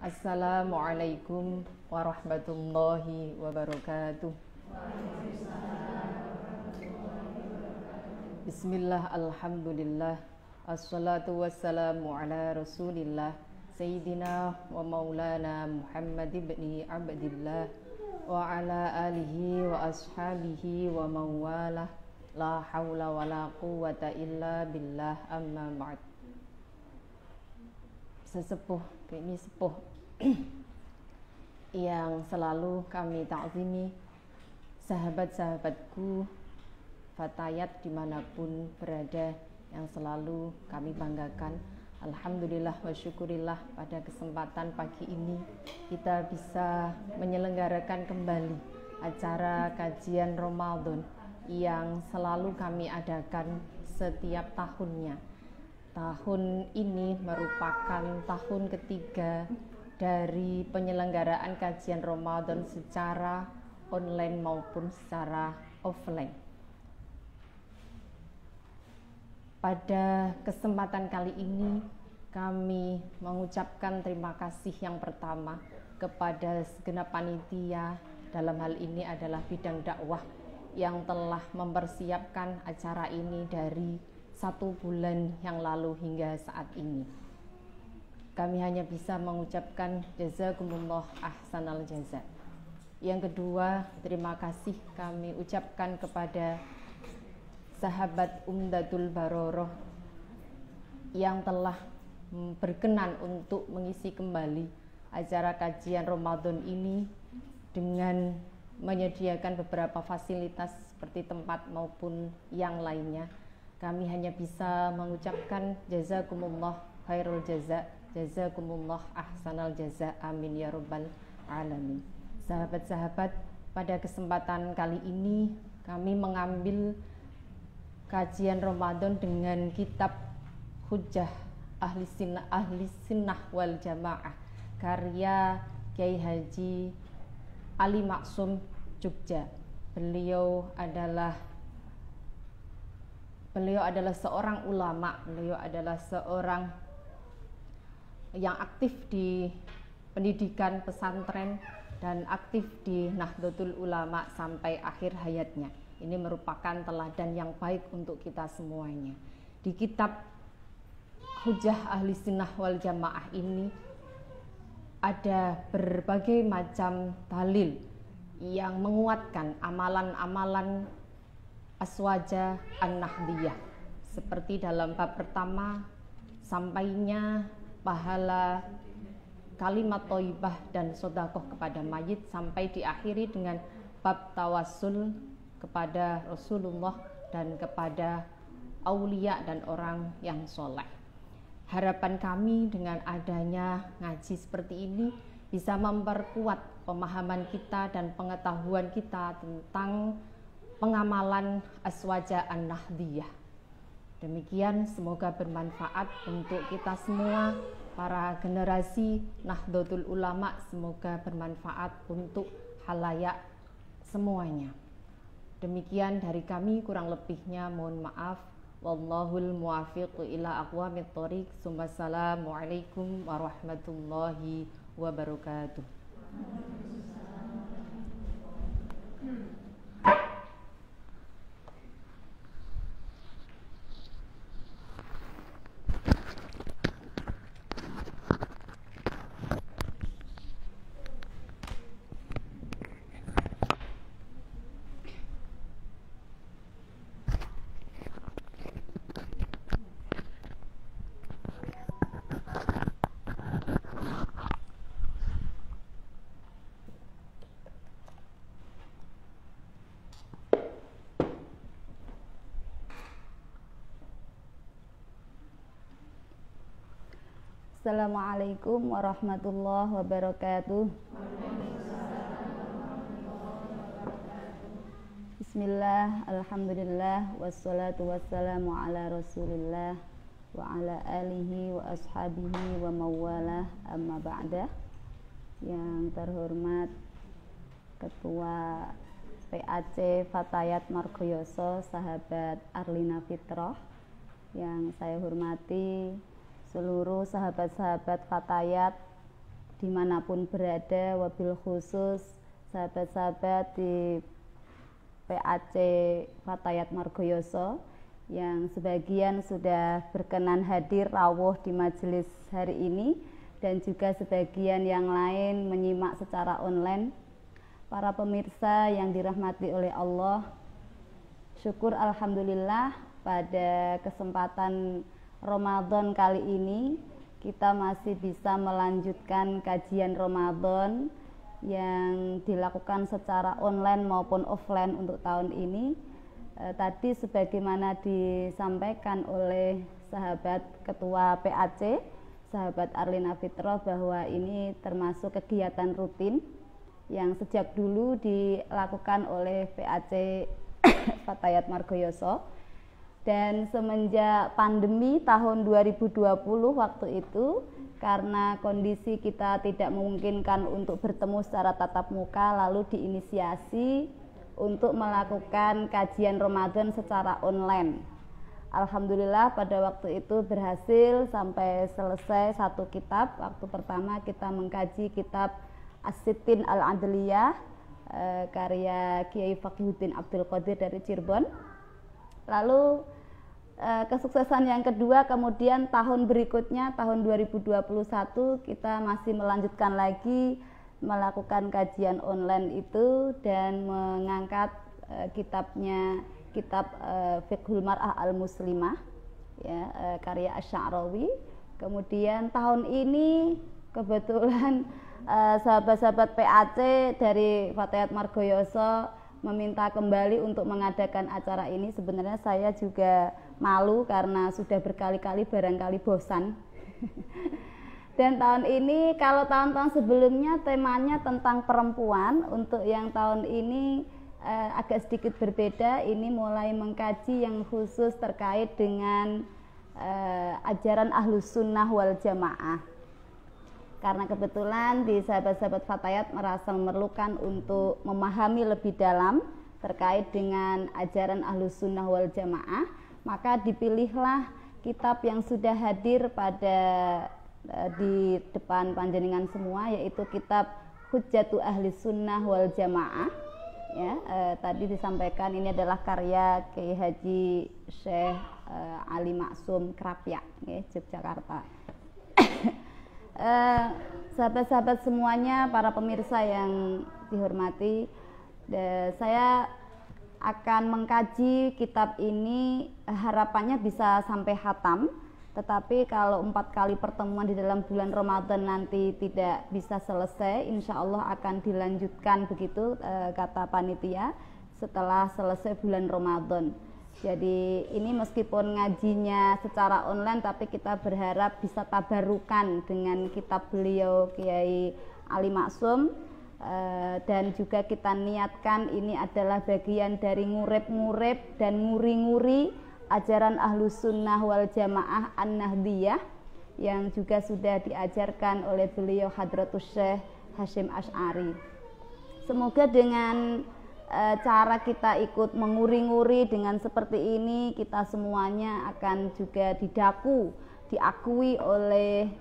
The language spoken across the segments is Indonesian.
Assalamualaikum warahmatullahi wabarakatuh. Bismillah, alhamdulillah, assalatu wassalamu ala rasulillah Sayyidina wa maulana Muhammad ibni Abdillah wa ala alihi wa ashabihi wa mawalah. La hawla wa la quwwata illa billah, amma ba'd. Sesepuh, ini sepuh yang selalu kami ta'zimi, sahabat-sahabatku fatayat dimanapun berada yang selalu kami banggakan. Alhamdulillah wa syukurillah, pada kesempatan pagi ini kita bisa menyelenggarakan kembali acara kajian Ramadan yang selalu kami adakan setiap tahunnya. Tahun ini merupakan tahun ketiga dari penyelenggaraan kajian Ramadan secara online maupun secara offline. Pada kesempatan kali ini kami mengucapkan terima kasih yang pertama kepada segenap panitia, dalam hal ini adalah bidang dakwah yang telah mempersiapkan acara ini dari 1 bulan yang lalu hingga saat ini. Kami hanya bisa mengucapkan jazakumullah ahsanal jaza. Yang kedua, terima kasih kami ucapkan kepada sahabat Umdatul Baroroh yang telah berkenan untuk mengisi kembali acara kajian Ramadan ini dengan menyediakan beberapa fasilitas seperti tempat maupun yang lainnya. Kami hanya bisa mengucapkan jazakumullah khairul jaza, jazakumullah ahsanal jaza, amin ya rabbal alamin. Sahabat-sahabat, pada kesempatan kali ini kami mengambil kajian Ramadan dengan kitab Hujjah Ahli Sunnah wal Jamaah karya Kiai Haji Ali Maksum Jogja. Beliau adalah seorang ulama, beliau adalah seorang yang aktif di pendidikan pesantren dan aktif di Nahdlatul Ulama sampai akhir hayatnya. Ini merupakan teladan yang baik untuk kita semuanya. Di kitab Hujjah Ahli Sunnah wal Jamaah ini ada berbagai macam dalil yang menguatkan amalan-amalan aswaja an-nahdiyah, seperti dalam bab pertama sampainya pahala kalimat thayyibah dan sedekah kepada mayit, sampai diakhiri dengan bab tawassul kepada Rasulullah dan kepada aulia dan orang yang soleh. Harapan kami dengan adanya ngaji seperti ini bisa memperkuat pemahaman kita dan pengetahuan kita tentang pengamalan aswaja an-nahdiyah. Demikian, semoga bermanfaat untuk kita semua, para generasi Nahdlatul Ulama. Semoga bermanfaat untuk halayak semuanya. Demikian dari kami, kurang lebihnya mohon maaf. Wallahul muwaffiq ila aqwamit thoriq. Wassalamualaikum warahmatullahi wabarakatuh. Assalamualaikum warahmatullahi wabarakatuh. Bismillah, alhamdulillah, wassalatu wassalamu ala rasulillah wa ala alihi wa ashabihi wa mawalah, amma ba'dah. Yang terhormat Ketua PAC Fatayat Margoyoso, sahabat Arlina Fitrah. Yang saya hormati seluruh sahabat-sahabat Fatayat dimanapun berada, wabil khusus sahabat-sahabat di PAC Fatayat Margoyoso yang sebagian sudah berkenan hadir rawuh di majelis hari ini dan juga sebagian yang lain menyimak secara online. Para pemirsa yang dirahmati oleh Allah, syukur alhamdulillah pada kesempatan Ramadan kali ini kita masih bisa melanjutkan kajian Ramadan yang dilakukan secara online maupun offline untuk tahun ini. Tadi sebagaimana disampaikan oleh sahabat ketua PAC, sahabat Arlina Fitroh, bahwa ini termasuk kegiatan rutin yang sejak dulu dilakukan oleh PAC Fatayat Margoyoso, dan semenjak pandemi tahun 2020 waktu itu karena kondisi kita tidak memungkinkan untuk bertemu secara tatap muka, lalu diinisiasi untuk melakukan kajian Ramadan secara online. Alhamdulillah pada waktu itu berhasil sampai selesai satu kitab. Waktu pertama kita mengkaji kitab As-Sittin Al-Adliyah karya Kiai Faqihuddin Abdul Qadir dari Cirebon. Lalu kesuksesan yang kedua, kemudian tahun berikutnya tahun 2021 kita masih melanjutkan lagi melakukan kajian online itu dan mengangkat kitab Fiqhul Mar'ah Al-Muslimah ya, karya Asy-Sya'rawi. Kemudian tahun ini kebetulan sahabat-sahabat PAC dari Fatayat Margoyoso meminta kembali untuk mengadakan acara ini. Sebenarnya saya juga malu karena sudah berkali-kali barangkali bosan. Dan tahun ini, kalau tahun-tahun sebelumnya temanya tentang perempuan, untuk yang tahun ini agak sedikit berbeda. Ini mulai mengkaji yang khusus terkait dengan ajaran Ahlus Sunnah wal Jamaah. Karena kebetulan di sahabat-sahabat Fatayat merasa memerlukan untuk memahami lebih dalam terkait dengan ajaran Ahlus Sunnah wal Jamaah, maka dipilihlah kitab yang sudah hadir pada di depan panjenengan semua, yaitu kitab Hujjatu Ahli Sunnah wal Jamaah. Ya, tadi disampaikan ini adalah karya Kiai Haji Syekh Ali Maksum Krapyak, Yogyakarta. Sahabat-sahabat semuanya, para pemirsa yang dihormati, saya akan mengkaji kitab ini, harapannya bisa sampai khatam. Tetapi kalau 4 kali pertemuan di dalam bulan Ramadan nanti tidak bisa selesai, insya Allah akan dilanjutkan begitu kata panitia setelah selesai bulan Ramadan. Jadi ini meskipun ngajinya secara online, tapi kita berharap bisa tabarukan dengan kitab beliau Kiai Ali Maksum, dan juga kita niatkan ini adalah bagian dari ngurep-ngurep dan nguri-nguri ajaran Ahlus Sunnah wal Jamaah An-Nahdiyah yang juga sudah diajarkan oleh beliau Hadratus Syekh Hasyim Asy'ari. Semoga dengan cara kita ikut menguri-nguri dengan seperti ini, kita semuanya akan juga diakui oleh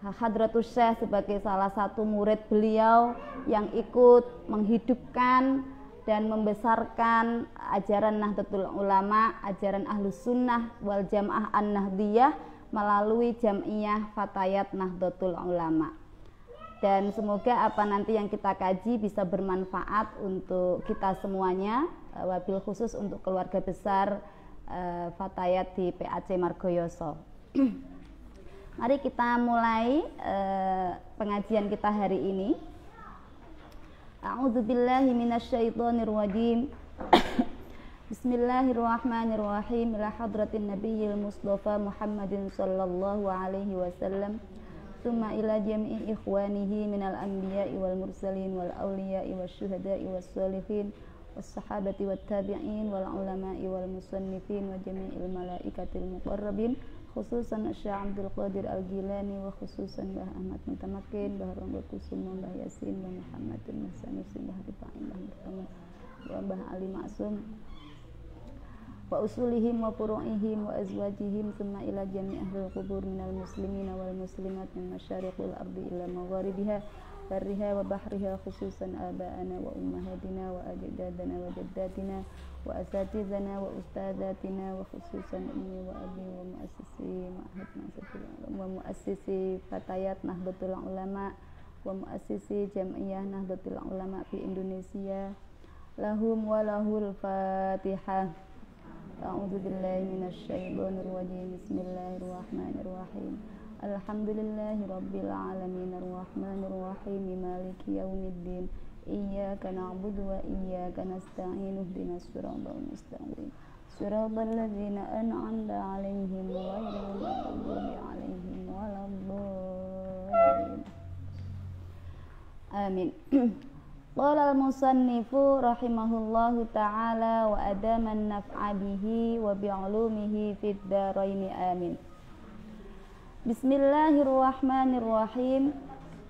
Hadratus Syekh sebagai salah satu murid beliau yang ikut menghidupkan dan membesarkan ajaran Nahdlatul Ulama, ajaran Ahlus Sunnah wal Jamaah An-Nahdiyah melalui Jam'iyah Fatayat Nahdlatul Ulama. Dan semoga apa nanti yang kita kaji bisa bermanfaat untuk kita semuanya, wabil khusus untuk keluarga besar Fatayat di PAC Margoyoso. Mari kita mulai pengajian kita hari ini. A'udzubillahi minasyaitonirrajim. Bismillahirrahmanirrahim. Ila hadratin nabiyil mustafa Muhammadin sallallahu alaihi wasallam. Tsumma ila jami'i ikhwanihi minal anbiya'i wal mursalin wal awliya'i wasyuhada'i wassalihin wassahabati wattabi'in wal ulama'i wal musannifin wa jami'il malaikatil muqarrabin, khususan Syekh Abdul Qadir Al-Jilani wa khususan Mbah Ahmad Mutamakin, Mbah Ronggo Kusuma, Mbah Yasin, Mbah Muhammadin Masanusi, Mbah Rifa'in, Mbah Muhammad wa Mbah Ali Maksum wa usulihim wa furu'ihim wa azwajihim summa ila jami' ahlil qubur minal muslimina wal muslimat min masyariqil ardi ila magharibiha barriha wa bahriha khususan aba'ana wa ummahatina wa ajdadana wa jaddatina wa asatizana wa ustadzatina wa khususan ummi wa abi wa muassisi fatayat Nahdlatul Ulama wa muassisi jam'iyah Nahdlatul Ulama fi Indonesia lahum wa lahul Fatihah. A'udzu billahi minasy syaithanir rajim. Bismillahirrahmanirrahim. Alhamdulillahi rabbil alamin arrahmanir rahim maliki yaumiddin. Iyyaka na'budu wa iyyaka nasta'in ihdinas siratal mustaqim. Siratal ladzina an'amta 'alaihim ghairil maghdubi 'alaihim waladdallin. Amin. Qala al-musannifu rahimahullahu ta'ala wa adama an-naf'a bihi wa bi'ulumihi fid dharain amin. Bismillahirrahmanirrahim.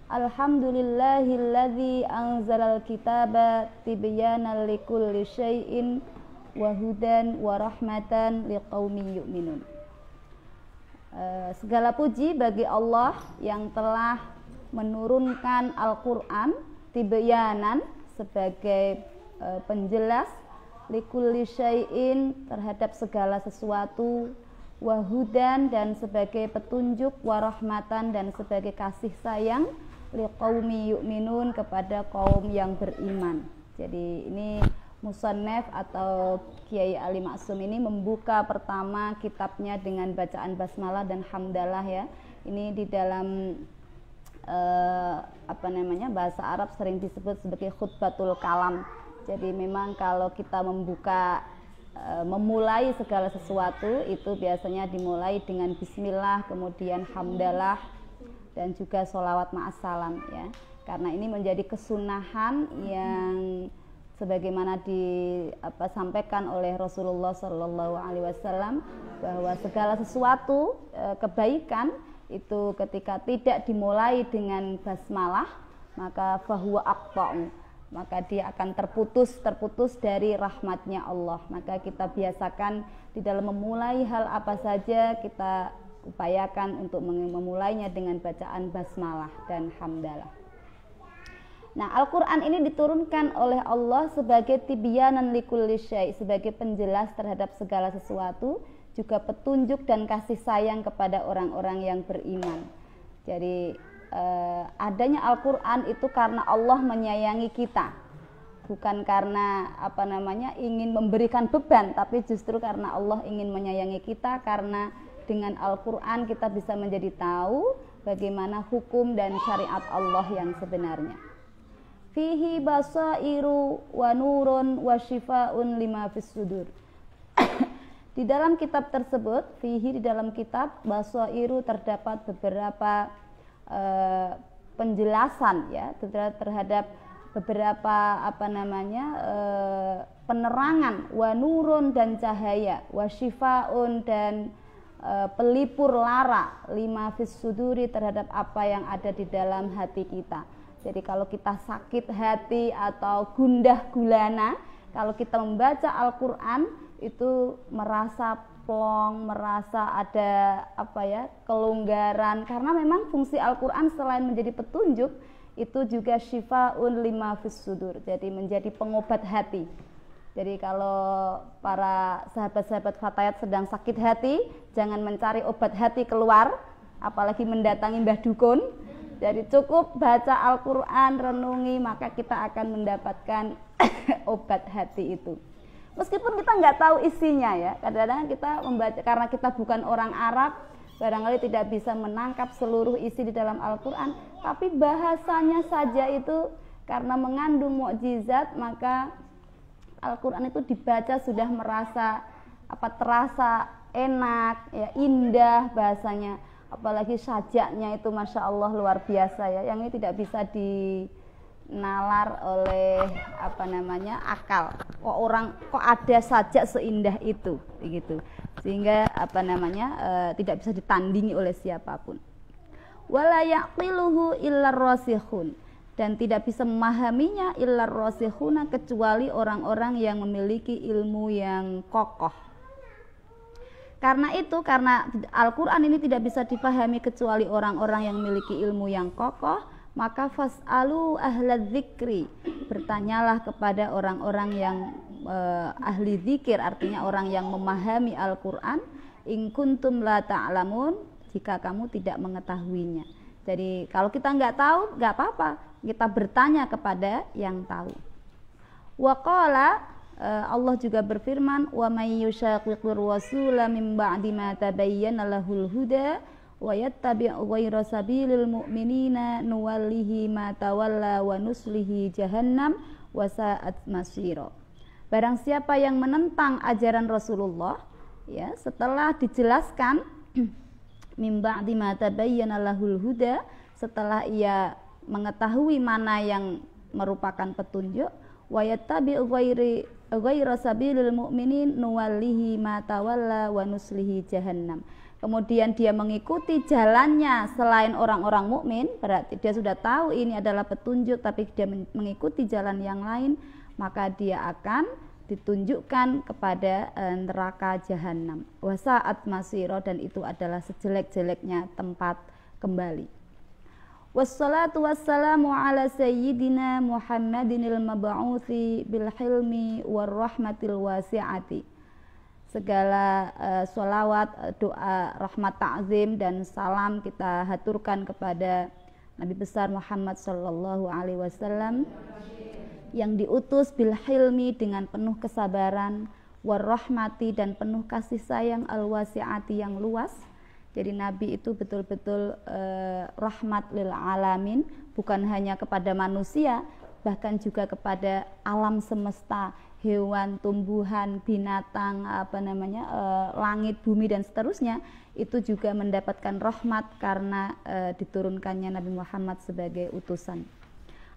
Alhamdulillahilladzi anzalal kitaba tibyanan likulli syai'in wa hudan wa rahmatan liqaumin yu'minun. Segala puji bagi Allah yang telah menurunkan Al-Qur'an tibyanan sebagai penjelas likulli syai'in terhadap segala sesuatu, wahudan dan sebagai petunjuk, warahmatan dan sebagai kasih sayang, liqaumi yu'minun kepada kaum yang beriman. Jadi ini musannaf atau Kiai Ali Maksum ini membuka pertama kitabnya dengan bacaan basmalah dan hamdalah ya. Ini di dalam bahasa Arab sering disebut sebagai khutbatul kalam. Jadi memang kalau kita memulai segala sesuatu itu biasanya dimulai dengan bismillah, kemudian hamdalah dan juga sholawat ma'assalam ya. Karena ini menjadi kesunahan yang sebagaimana disampaikan oleh Rasulullah Shallallahu Alaihi Wasallam bahwa segala sesuatu kebaikan itu ketika tidak dimulai dengan basmalah maka fahuwa aqta'u, maka dia akan terputus dari rahmatnya Allah. Maka kita biasakan di dalam memulai hal apa saja kita upayakan untuk memulainya dengan bacaan basmalah dan hamdalah. Nah, Al-Quran ini diturunkan oleh Allah sebagai tibyanan likulli syai', sebagai penjelas terhadap segala sesuatu, juga petunjuk dan kasih sayang kepada orang-orang yang beriman. Jadi adanya Al-Quran itu karena Allah menyayangi kita, bukan karena ingin memberikan beban, tapi justru karena Allah ingin menyayangi kita. Karena dengan Al-Quran kita bisa menjadi tahu bagaimana hukum dan syariat Allah yang sebenarnya. Fihi basairu wa nurun wa shifaun lima fis sudur. Di dalam kitab tersebut, fihi di dalam kitab basairu terdapat beberapa penjelasan ya terhadap beberapa penerangan, wa nurun dan cahaya, wa shifaun dan pelipur lara, lima fis suduri terhadap apa yang ada di dalam hati kita. Jadi kalau kita sakit hati atau gundah gulana, kalau kita membaca Al-Quran itu merasa plong, merasa ada kelonggaran, karena memang fungsi Al-Quran selain menjadi petunjuk itu juga syifaun lima fis sudur, jadi menjadi pengobat hati. Jadi kalau para sahabat-sahabat fatayat sedang sakit hati, jangan mencari obat hati keluar, apalagi mendatangi mbah dukun. Jadi cukup baca Al-Quran, renungi, maka kita akan mendapatkan obat hati itu. Meskipun kita nggak tahu isinya ya, kadang-kadang kita membaca karena kita bukan orang Arab, barangkali tidak bisa menangkap seluruh isi di dalam Al-Quran, tapi bahasanya saja itu karena mengandung mukjizat, maka Al-Quran itu dibaca sudah terasa enak, ya, indah bahasanya. Apalagi sajaknya itu Masya Allah luar biasa ya, yang ini tidak bisa dinalar oleh akal. Kok ada sajak seindah itu begitu, sehingga tidak bisa ditandingi oleh siapapun. Wala yaqiluhu illar rasikhun, dan tidak bisa memahaminya illar rasikhuna kecuali orang-orang yang memiliki ilmu yang kokoh. Karena Al-Quran ini tidak bisa dipahami kecuali orang-orang yang memiliki ilmu yang kokoh, maka fas'alu ahlal dzikri, bertanyalah kepada orang-orang yang ahli zikir, artinya orang yang memahami Al-Quran, in kuntum la ta'lamun, jika kamu tidak mengetahuinya. Jadi kalau kita nggak tahu, nggak apa-apa, kita bertanya kepada yang tahu. Wa qala, Allah juga berfirman, wa may yushaqiqir rasula min ba'di ma tabayyana lahul huda wa yattabi' ghayra sabilil mu'minina nuwallihi ma tawalla wa nuslihi jahannam wa sa'at masira. Barang siapa yang menentang ajaran Rasulullah, ya, setelah dijelaskan min ba'di ma tabayyana lahul huda, setelah ia mengetahui mana yang merupakan petunjuk, wa yattabi' ghayra sabilil mu'minin nuwallihi ma tawalla wa nuslihi jahannam. Kemudian dia mengikuti jalannya selain orang-orang mukmin, berarti dia sudah tahu ini adalah petunjuk, tapi dia mengikuti jalan yang lain, maka dia akan ditunjukkan kepada neraka jahanam. Wa sa'at masira, dan itu adalah sejelek-jeleknya tempat kembali. Wassalatu wassalamu ala sayyidina Muhammadinil mab'uthi bil hilmi war rahmatil wasi'ati. Segala sholawat, doa, rahmat, ta'zim dan salam kita haturkan kepada Nabi besar Muhammad sallallahu alaihi wasallam yang diutus bil hilmi, dengan penuh kesabaran, war rahmati, dan penuh kasih sayang, al wasi'ati, yang luas. Jadi Nabi itu betul-betul rahmat lil alamin, bukan hanya kepada manusia, bahkan juga kepada alam semesta, hewan, tumbuhan, binatang, langit, bumi dan seterusnya. Itu juga mendapatkan rahmat karena diturunkannya Nabi Muhammad sebagai utusan.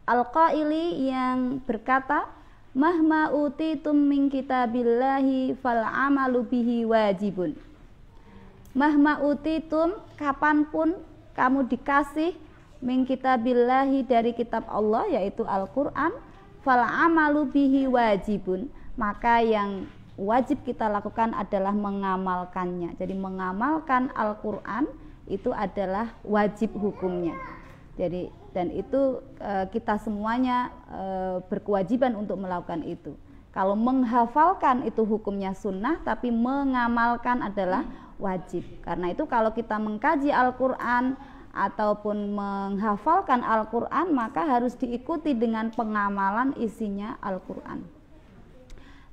Al-Qaili, yang berkata, mahma utitum min kitabillahi fal amalu bihi wajibun. Mahma utitum, kapanpun kamu dikasih, min kitabillahi, dari kitab Allah yaitu Al-Quran, fal amalu bihi wajibun, maka yang wajib kita lakukan adalah mengamalkannya. Jadi mengamalkan Al-Quran itu adalah wajib hukumnya. Jadi dan itu kita semuanya berkewajiban untuk melakukan itu. Kalau menghafalkan itu hukumnya sunnah, tapi mengamalkan adalah wajib. Karena itu kalau kita mengkaji Al-Quran ataupun menghafalkan Al-Quran, maka harus diikuti dengan pengamalan isinya Al-Quran.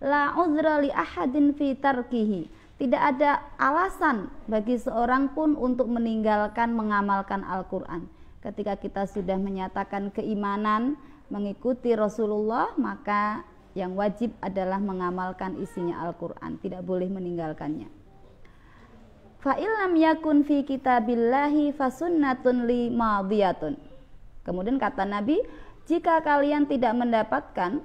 La uzra li ahadin fi tarkihi, tidak ada alasan bagi seorang pun untuk meninggalkan mengamalkan Al-Quran. Ketika kita sudah menyatakan keimanan mengikuti Rasulullah, maka yang wajib adalah mengamalkan isinya Al-Quran, tidak boleh meninggalkannya. Fa illam yakun fi kitabillahi fasunnatun li madiyatun. Kemudian kata Nabi, jika kalian tidak mendapatkan,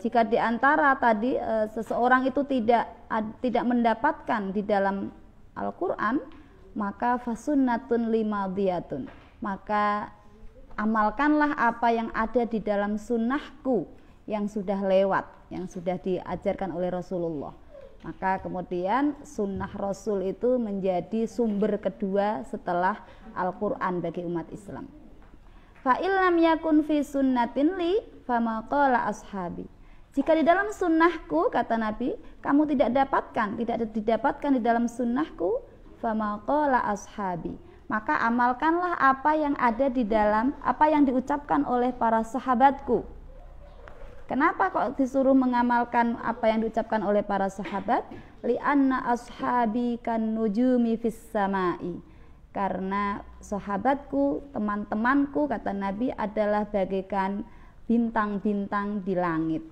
jika diantara tadi seseorang itu tidak mendapatkan di dalam Al-Quran, maka fasunnatun li madiyatun, maka amalkanlah apa yang ada di dalam sunnahku yang sudah lewat, yang sudah diajarkan oleh Rasulullah. Maka kemudian sunnah Rasul itu menjadi sumber kedua setelah Al-Quran bagi umat Islam. Fa illam yakun fi sunnatin li fama qala ashabi. Jika di dalam sunnahku, kata Nabi, kamu tidak didapatkan di dalam sunnahku, fama qala ashabi, maka amalkanlah apa yang ada di dalam, apa yang diucapkan oleh para sahabatku. Kenapa kok disuruh mengamalkan apa yang diucapkan oleh para sahabat? Li'anna ashabi kan nujumi fis samai. Karena sahabatku, teman-temanku, kata Nabi, adalah bagaikan bintang-bintang di langit.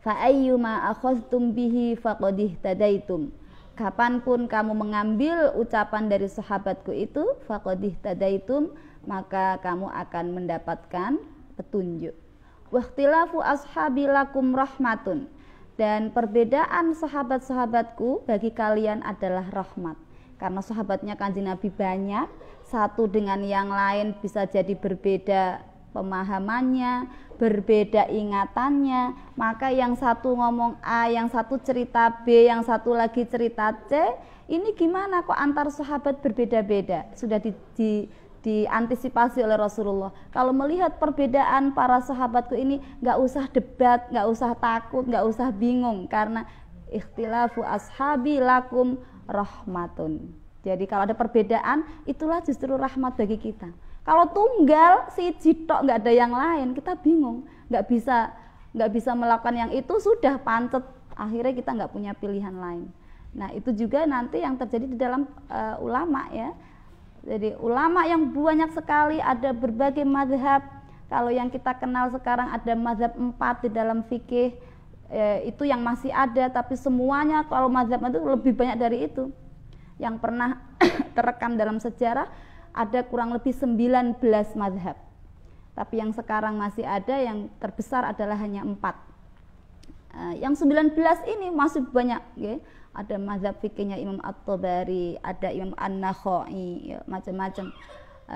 Fa ayyuma akhadtum bihi faqad ihtadaitum. Kapanpun kamu mengambil ucapan dari sahabatku itu, faqad ihtadaitum, maka kamu akan mendapatkan petunjuk. Wakhtilafu ashabi lakum rahmatun, dan perbedaan sahabat-sahabatku bagi kalian adalah rahmat. Karena sahabatnya Kanjeng Nabi banyak, satu dengan yang lain bisa jadi berbeda pemahamannya, berbeda ingatannya, maka yang satu ngomong A, yang satu cerita B, yang satu lagi cerita C, ini gimana kok antar sahabat berbeda-beda? Sudah diantisipasi oleh Rasulullah. Kalau melihat perbedaan para sahabatku ini, nggak usah debat, nggak usah takut, nggak usah bingung, karena ikhtilafu ashabi lakum rahmatun. Jadi kalau ada perbedaan, itulah justru rahmat bagi kita. Kalau tunggal si tok nggak ada yang lain, kita bingung, nggak bisa melakukan yang itu, sudah pancet, akhirnya kita nggak punya pilihan lain. Nah itu juga nanti yang terjadi di dalam ulama ya. Jadi ulama yang banyak sekali, ada berbagai mazhab. Kalau yang kita kenal sekarang ada mazhab 4 di dalam fikih, itu yang masih ada, tapi semuanya kalau mazhab itu lebih banyak dari itu. Yang pernah terekam dalam sejarah ada kurang lebih 19 mazhab, tapi yang sekarang masih ada yang terbesar adalah hanya 4. Yang 19 ini masih banyak ya. Ada mazhab fikihnya Imam At-Tabari, ada Imam An-Nakhai, ya, macam-macam,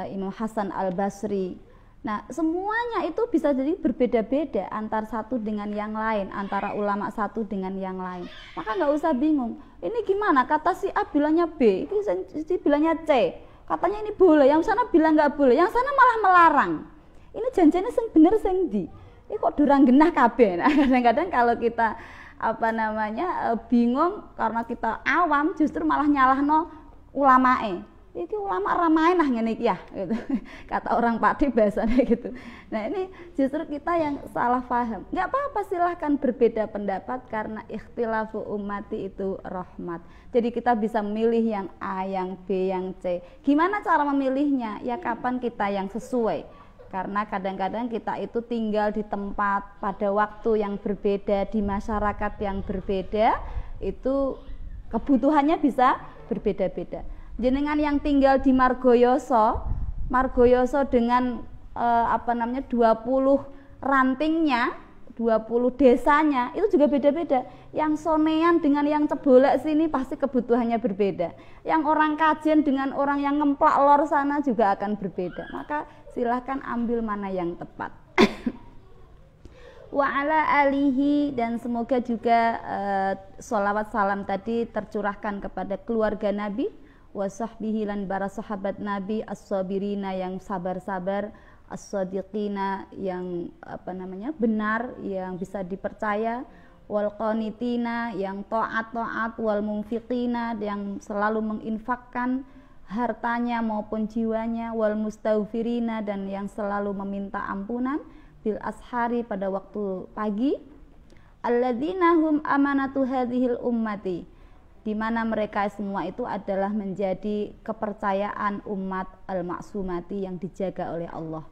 Imam Hasan Al-Basri. Nah semuanya itu bisa jadi berbeda-beda antar satu dengan yang lain, antara ulama satu dengan yang lain. Maka nggak usah bingung, ini gimana, kata si A bilangnya B, ini si bilangnya C, katanya ini boleh, yang sana bilang nggak boleh, yang sana malah melarang. Ini janjinya sing bener sing di. Ini kok durang genah kabeh. Nah, kadang-kadang kalau kita bingung karena kita awam, justru malah nyalahno ulamae. Iki ulama ramain nah ngene iki ya, gitu. Kata orang Pati bahasanya gitu. Nah ini justru kita yang salah paham. Nggak apa-apa, silahkan berbeda pendapat, karena ikhtilafu ummati itu rahmat. Jadi kita bisa memilih yang A, yang B, yang C. Gimana cara memilihnya? Ya kapan kita yang sesuai. Karena kadang-kadang kita itu tinggal di tempat pada waktu yang berbeda, di masyarakat yang berbeda, itu kebutuhannya bisa berbeda-beda. Jenengan yang tinggal di Margoyoso dengan 20 rantingnya, 20 desanya, itu juga beda-beda. Yang Sonean dengan yang Cebolak sini pasti kebutuhannya berbeda. Yang orang Kajen dengan orang yang Ngemplak Lor sana juga akan berbeda. Maka silahkan ambil mana yang tepat. Wa ala alihi, dan semoga juga sholawat salam tadi tercurahkan kepada keluarga Nabi, wasahbihi lan para sahabat Nabi, as-sabirina yang sabar-sabar, as-sadiqina yang benar, yang bisa dipercaya, wal qanitina yang taat-taat, wal munfiqina yang selalu menginfakkan hartanya maupun jiwanya, wal mustaghfirina dan yang selalu meminta ampunan, bil ashari pada waktu pagi, alladzina hum amanatu hadhil ummati, di mana mereka semua itu adalah menjadi kepercayaan umat al-maksumati yang dijaga oleh Allah.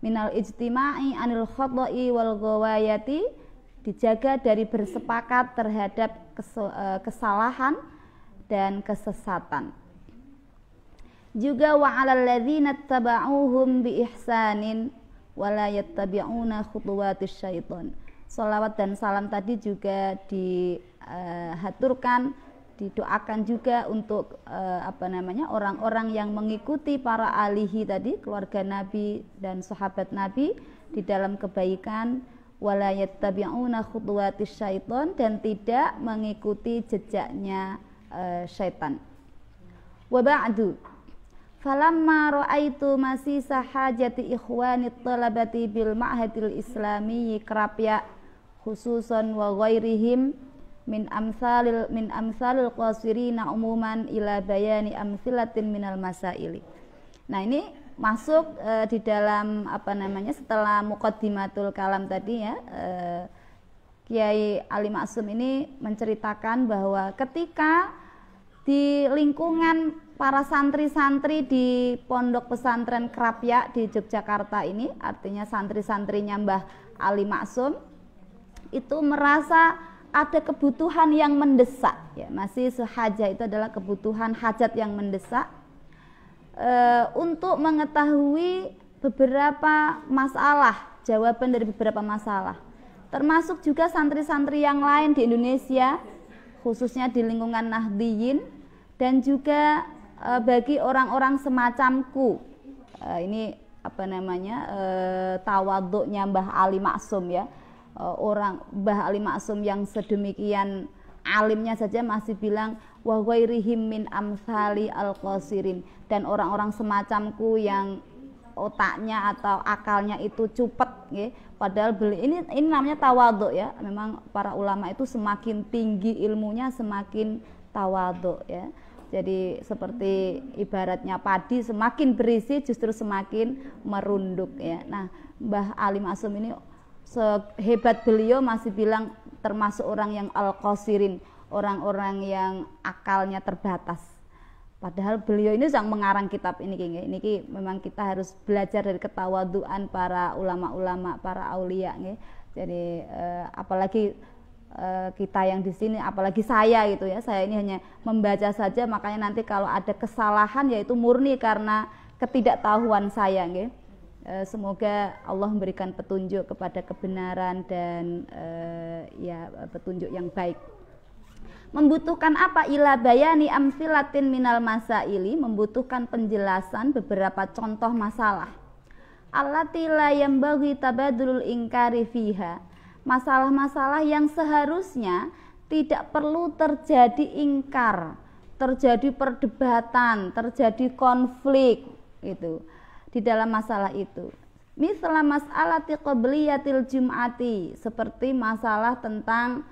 Minal ijtima'i anil khata'i wal ghawayati, dijaga dari bersepakat terhadap kesalahan dan kesesatan. Juga wa 'alal ladzina tabauhum bi ihsanin wa la yattabi'una khutuwatis syaiton. Shalawat dan salam tadi juga dihaturkan, didoakan juga untuk orang-orang yang mengikuti para alihi tadi, keluarga Nabi dan sahabat Nabi di dalam kebaikan, wala yattabi'una khutuwatis syaiton, dan tidak mengikuti jejaknya syaitan. Wa ba'du, falamma ra'aitu masisa hajati ikhwani talabati bil ma'hadil islami Krapyak khususan wa ghairihim min amsalil qasirina umuman ila bayani amsilatin minal masaili. Nah ini masuk di dalam setelah muqaddimatul kalam tadi ya, Kiai Ali Maksum ini menceritakan bahwa ketika di lingkungan para santri-santri di pondok pesantren Krapyak di Yogyakarta ini, artinya santri-santrinya Mbah Ali Maksum, itu merasa ada kebutuhan yang mendesak ya, masih sehaja itu adalah kebutuhan hajat yang mendesak, untuk mengetahui beberapa masalah, jawaban dari beberapa masalah, termasuk juga santri-santri yang lain di Indonesia, khususnya di lingkungan Nahdliyin, dan juga bagi orang-orang semacamku. Ini tawaduknya Mbah Ali Maksum ya. Orang Mbah Ali Maksum yang sedemikian alimnya saja masih bilang wa ghairihim min amsali al-qasirin, dan orang-orang semacamku yang otaknya atau akalnya itu cupet ya. Padahal ini namanya tawaduk ya. Memang para ulama itu semakin tinggi ilmunya semakin tawaduk ya. Jadi seperti ibaratnya padi semakin berisi justru semakin merunduk ya. Nah, Mbah Ali Maksum ini sehebat beliau masih bilang termasuk orang yang al-qasirin, orang-orang yang akalnya terbatas. Padahal beliau ini yang mengarang kitab ini memang kita harus belajar dari ketawaduan para ulama-ulama, para aulia nggih. Jadi apalagi kita yang di sini, apalagi saya gitu ya. Saya ini hanya membaca saja, makanya nanti kalau ada kesalahan yaitu murni karena ketidaktahuan saya nggih. Semoga Allah memberikan petunjuk kepada kebenaran dan petunjuk yang baik. Membutuhkan apa? Ila bayani amsilatin minal masaili, membutuhkan penjelasan beberapa contoh masalah. Allati la yambaghi tabadulul ingkari fiha, masalah-masalah yang seharusnya tidak perlu terjadi ingkar, terjadi perdebatan, terjadi konflik gitu di dalam masalah itu. Misal mas'alati qabliyatil jum'ati, seperti masalah tentang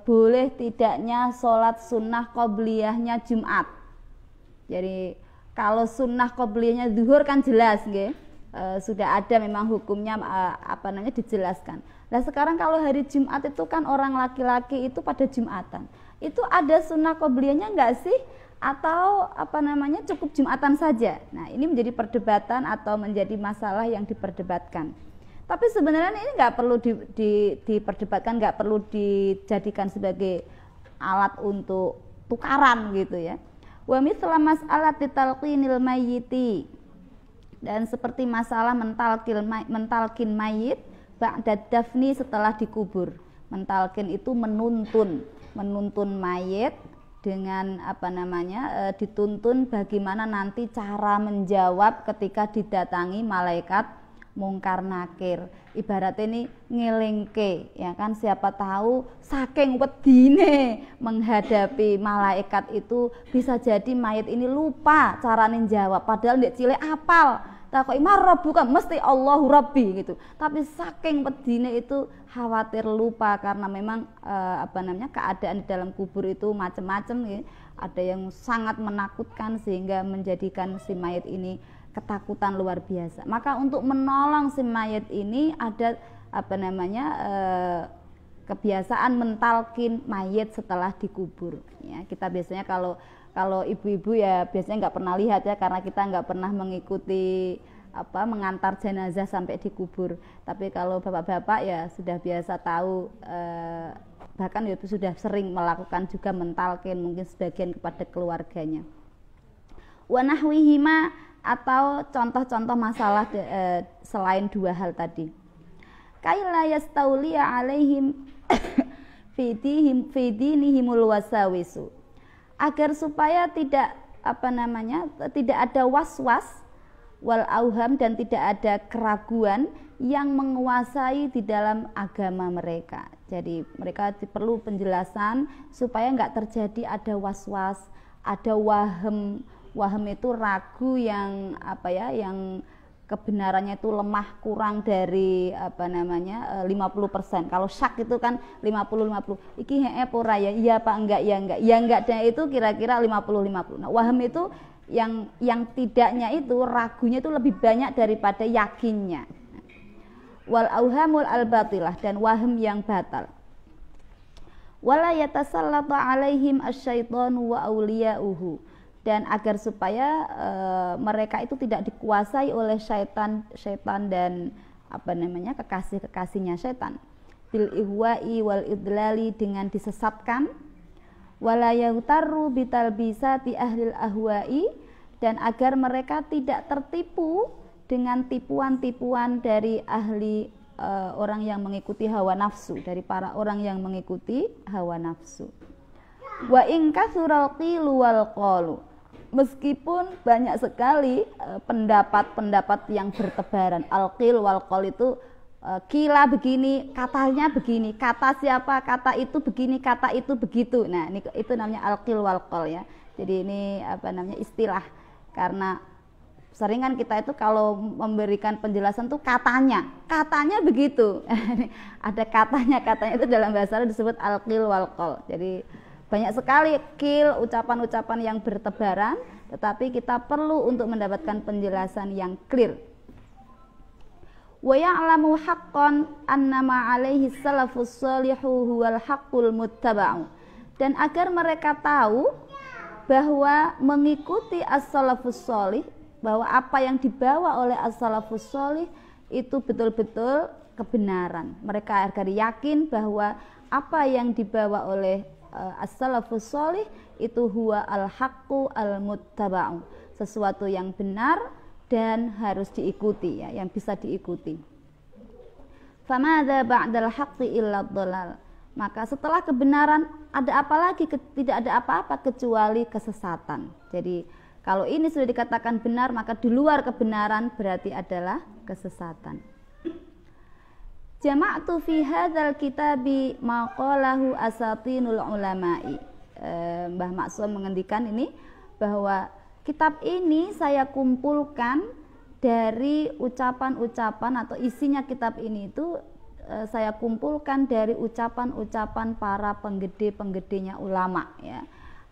boleh tidaknya sholat sunnah qabliyahnya Jumat. Jadi kalau sunnah qabliyahnya zuhur kan jelas nggih. Sudah ada memang hukumnya dijelaskan. Nah sekarang kalau hari Jumat itu kan orang laki-laki itu pada Jumatan. Itu ada sunnah qabliyahnya enggak sih? Atau cukup Jumatan saja. Nah, ini menjadi perdebatan atau menjadi masalah yang diperdebatkan. Tapi sebenarnya ini nggak perlu diperdebatkan, nggak perlu dijadikan sebagai alat untuk tukaran gitu ya. Wa mithla mas'alati talqinil mayyiti, dan seperti masalah mentalkin mayit ba'da dafni, setelah dikubur. Mentalkin itu menuntun mayit dengan dituntun bagaimana nanti cara menjawab ketika didatangi malaikat mungkar nakir. Ibaratnya ini ngelingke ya kan, siapa tahu saking wedine menghadapi malaikat itu bisa jadi mayit ini lupa caranya jawab, padahal ndek cilik apal. Takoki marabbuka, mesti Allahu Rabbi gitu. Tapi saking pedine itu khawatir lupa karena memang keadaan di dalam kubur itu macam-macam ya. Ada yang sangat menakutkan sehingga menjadikan si mayit ini ketakutan luar biasa. Maka untuk menolong si mayit ini ada kebiasaan mentalkin mayit setelah dikubur. Ya, kita biasanya kalau ibu-ibu ya biasanya nggak pernah lihat ya, karena kita nggak pernah mengikuti mengantar jenazah sampai dikubur. Tapi kalau bapak-bapak ya sudah biasa tahu, bahkan itu sudah sering melakukan juga mentalkin mungkin sebagian kepada keluarganya. Wa nahwihima, atau contoh-contoh masalah selain dua hal tadi. Kaila yastauliya alaihim fi dinihimul wasawisu, agar supaya tidak ada was-was wal auham, dan tidak ada keraguan yang menguasai di dalam agama mereka. Jadi mereka perlu penjelasan supaya enggak terjadi ada was-was, ada waham itu ragu yang yang kebenarannya itu lemah, kurang dari 50%. Kalau syak itu kan 50-50. Iki apa ora ya? Iya apa enggak? Ya enggak. Ya enggak, dan itu kira-kira 50-50. Nah, waham itu yang tidaknya itu ragunya itu lebih banyak daripada yakinnya. Wal auhamul albatilah, dan waham yang batal. Wala yatasallatu alaihim asyaitanu wa auliya'uhu, dan agar supaya mereka itu tidak dikuasai oleh syaitan dan kekasih-kekasihnya syaitan. Bil ihwa'i wal idlali, dengan disesatkan. Wala yaghtarru bitalbisati ahlil ahwa'i, dan agar mereka tidak tertipu dengan tipuan-tipuan dari ahli orang yang mengikuti hawa nafsu, dari para orang yang mengikuti hawa nafsu. Wa in kathural qilu wal qalu, meskipun banyak sekali pendapat-pendapat yang bertebaran. Al-qil wal qol itu kila begini, katanya begini, kata siapa, kata itu begini, kata itu begitu. Nah, itu namanya al-qil wal qol ya. Jadi ini istilah, karena sering kan kita itu kalau memberikan penjelasan tuh katanya begitu. Ada katanya itu dalam bahasa Arab disebut al-qil wal qol. Jadi banyak sekali qil, ucapan-ucapan yang bertebaran, tetapi kita perlu untuk mendapatkan penjelasan yang clear. Wa ya'lamu haqqan annama 'alaihi salafus shalihu huwal haqqul muttaba'u. Dan agar mereka tahu bahwa mengikuti as-salafus shalih, bahwa apa yang dibawa oleh as-salafus shalih itu betul-betul kebenaran. Mereka agar yakin bahwa apa yang dibawa oleh as-salafus shalih itu huwa al-haqqu al-muttaba'u, sesuatu yang benar dan harus diikuti ya, yang bisa diikuti. Famadza ba'dal haqqi illa dhalal. Maka setelah kebenaran ada apa lagi? Tidak ada apa-apa kecuali kesesatan. Jadi kalau ini sudah dikatakan benar, maka di luar kebenaran berarti adalah kesesatan. Jama'tu fi hadzal kitabi ma qalahu asatinul ulama'i. Mbah Maksum mengendikan ini bahwa kitab ini saya kumpulkan dari ucapan-ucapan, atau isinya kitab ini itu saya kumpulkan dari ucapan-ucapan para penggede-penggedenya ulama ya.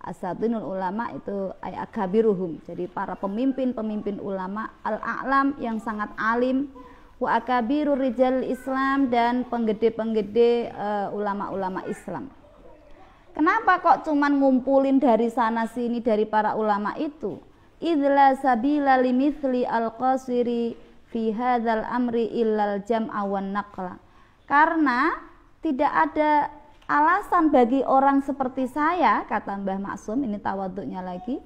Asatinul ulama itu akabiruhum. Jadi para pemimpin-pemimpin ulama, al-a'lam yang sangat alim, wa akabirur rijal Islam, dan penggede-penggede ulama-ulama Islam. Kenapa kok cuman ngumpulin dari sana sini dari para ulama itu? Idla sabila limithli al-qasiri fi hadzal amri illal jam'a wan naqla. Karena tidak ada alasan bagi orang seperti saya, kata Mbah Maksum, ini tawaduknya lagi,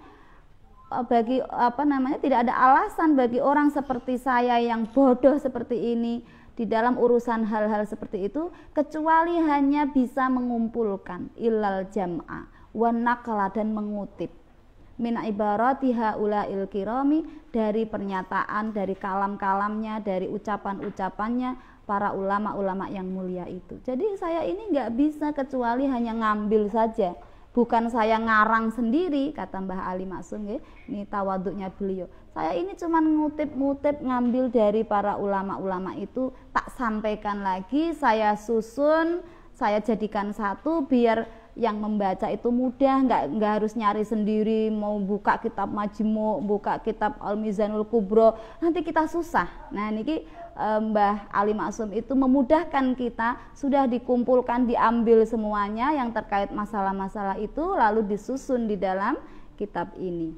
tidak ada alasan bagi orang seperti saya yang bodoh seperti ini di dalam urusan hal-hal seperti itu, kecuali hanya bisa mengumpulkan illal jam'a wan naqla, dan mengutip min ibarati haula'il kirami, dari pernyataan, dari kalam-kalamnya, dari ucapan-ucapannya para ulama-ulama yang mulia itu. Jadi saya ini nggak bisa kecuali hanya ngambil saja, bukan saya ngarang sendiri, kata Mbah Ali Maksum ya. Ini tawaduknya beliau. Saya ini cuma ngutip-ngutip, ngambil dari para ulama-ulama itu, tak sampaikan lagi, saya susun, saya jadikan satu biar yang membaca itu mudah, nggak harus nyari sendiri, mau buka kitab Majmu', buka kitab Al-Mizanul Kubro, nanti kita susah. Nah niki Mbah Ali Maksum itu memudahkan kita, sudah dikumpulkan, diambil semuanya yang terkait masalah-masalah itu, lalu disusun di dalam kitab ini.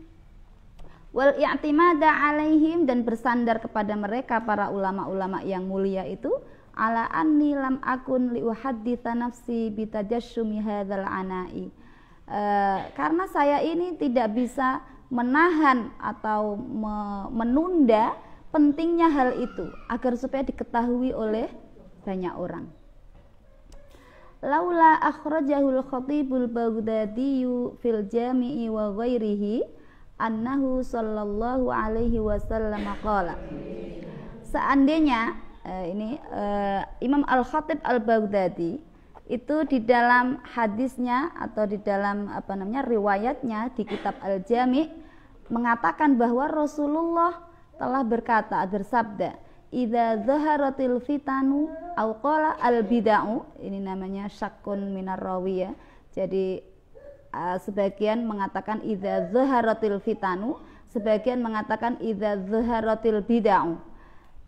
Wal i'timada alaihim, dan bersandar kepada mereka para ulama-ulama yang mulia itu, ala anni lam akun li uhadditsa nafsi bitajassumi hadzal anai. Karena saya ini tidak bisa menahan atau menunda pentingnya hal itu agar supaya diketahui oleh banyak orang. Laula akhrajahul khatibul Baghdadiyyu fil jami'i wa ghairihi annahu sallallahu alaihi wasallam qala. Seandainya Imam Al-Khatib Al-Baghdadi itu di dalam hadisnya atau di dalam riwayatnya di kitab Al-Jami' mengatakan bahwa Rasulullah telah bersabda, idza zaharatil fitanu au qala al-bid'u, ini namanya syakkun minar rawi ya. Jadi sebagian mengatakan idza zaharatil fitanu, sebagian mengatakan idza zaharatil bid'u.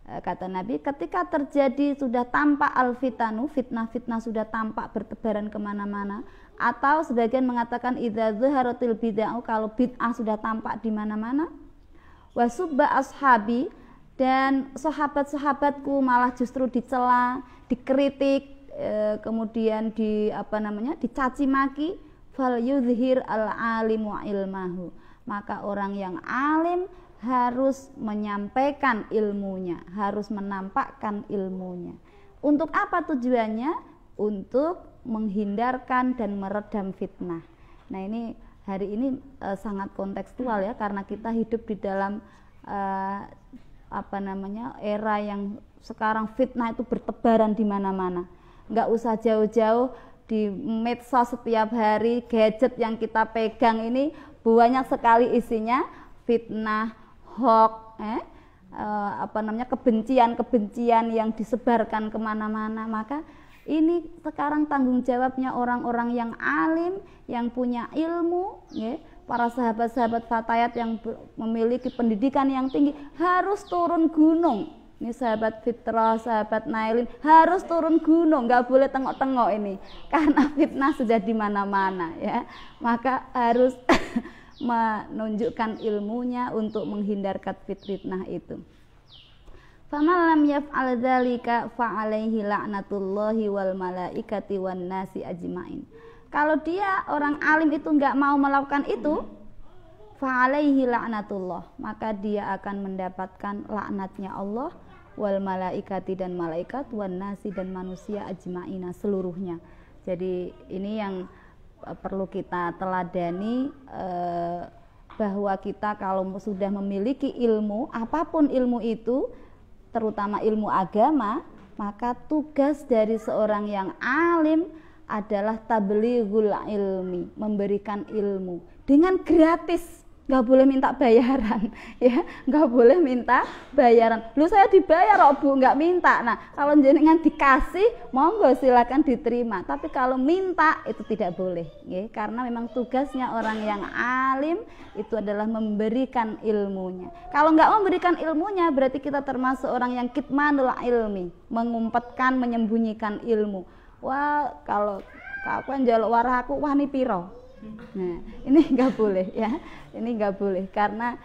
Kata Nabi, ketika terjadi sudah tampak al-fitanu, fitnah-fitnah sudah tampak bertebaran kemana-mana, atau sebagian mengatakan idza zaharatil bid'u, kalau bid'ah sudah tampak di mana-mana, wasubba ashabi, dan sahabat-sahabatku malah justru dicela, dikritik, kemudian dicaci maki, fal yuzhir al-alimu ilmahu, maka orang yang alim harus menyampaikan ilmunya, harus menampakkan ilmunya. Untuk apa tujuannya? Untuk menghindarkan dan meredam fitnah. Nah ini hari ini sangat kontekstual ya, karena kita hidup di dalam era yang sekarang fitnah itu bertebaran di mana-mana. Nggak usah jauh-jauh, di medsos setiap hari, gadget yang kita pegang ini banyak sekali isinya fitnah, hoax, kebencian yang disebarkan kemana-mana. Maka ini sekarang tanggung jawabnya orang-orang yang alim, yang punya ilmu, ya, para sahabat-sahabat fatayat yang memiliki pendidikan yang tinggi harus turun gunung. Ini sahabat Fitrah, sahabat Nailin harus turun gunung, nggak boleh tengok-tengok ini, karena fitnah sudah di mana-mana ya. Maka harus menunjukkan ilmunya untuk menghindarkan fitnah itu. Faman lam yaf'al dzalika fa 'alaihi la'natullahi wal malaikati wan nasi ajmain. Kalau dia orang alim itu nggak mau melakukan itu, fa 'alaihi la'natullah, maka dia akan mendapatkan laknatnya Allah, wal malaikati dan malaikat, wan nasi dan manusia ajmaina seluruhnya. Jadi ini yang perlu kita teladani, bahwa kita kalau sudah memiliki ilmu, apapun ilmu itu, terutama ilmu agama, maka tugas dari seorang yang alim adalah tablighul ilmi, memberikan ilmu dengan gratis. Nggak boleh minta bayaran ya, nggak boleh minta bayaran. Lu saya dibayar kok Bu, nggak minta. Nah kalau jenengan dikasih monggo silakan diterima, tapi kalau minta itu tidak boleh ya, karena memang tugasnya orang yang alim itu adalah memberikan ilmunya. Kalau nggak memberikan ilmunya berarti kita termasuk orang yang kitmanul ilmi, mengumpetkan, menyembunyikan ilmu. Wah kalau aku njaluk warah aku wani piro. Nah ini nggak boleh ya, ini nggak boleh, karena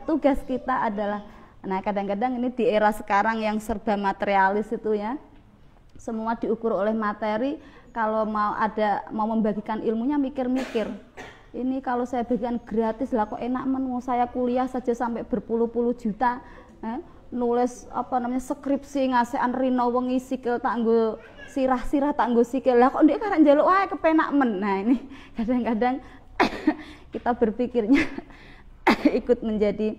tugas kita adalah, nah kadang-kadang ini di era sekarang yang serba materialis itu ya, semua diukur oleh materi. Kalau mau membagikan ilmunya mikir-mikir, ini kalau saya bagikan gratis lah kok enak men, saya kuliah saja sampai berpuluh-puluh juta, nulis skripsi ngasean rino wengi sikil tanggo sirah-sirah tanggo sikil lah kok ndek karek njaluk wae kepenak men. Nah ini kadang-kadang kita berpikirnya ikut menjadi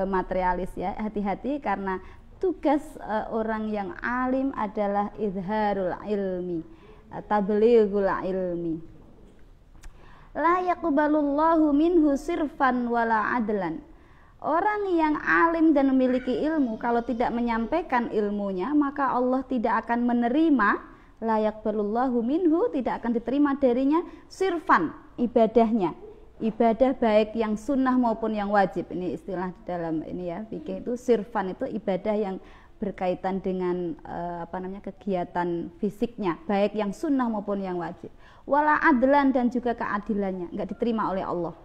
materialis ya. Hati-hati, karena tugas orang yang alim adalah izharul ilmi, tablighul ilmi. La yaqbalullahu minhu sirfan wala adlan. Orang yang alim dan memiliki ilmu kalau tidak menyampaikan ilmunya, maka Allah tidak akan menerima, la yaqbalullahu minhu, tidak akan diterima darinya sirfan, ibadahnya. Ibadah baik yang sunnah maupun yang wajib. Ini istilah dalam ini ya, fikih itu sirfan itu ibadah yang berkaitan dengan kegiatan fisiknya, baik yang sunnah maupun yang wajib. Wala adlan, dan juga keadilannya enggak diterima oleh Allah,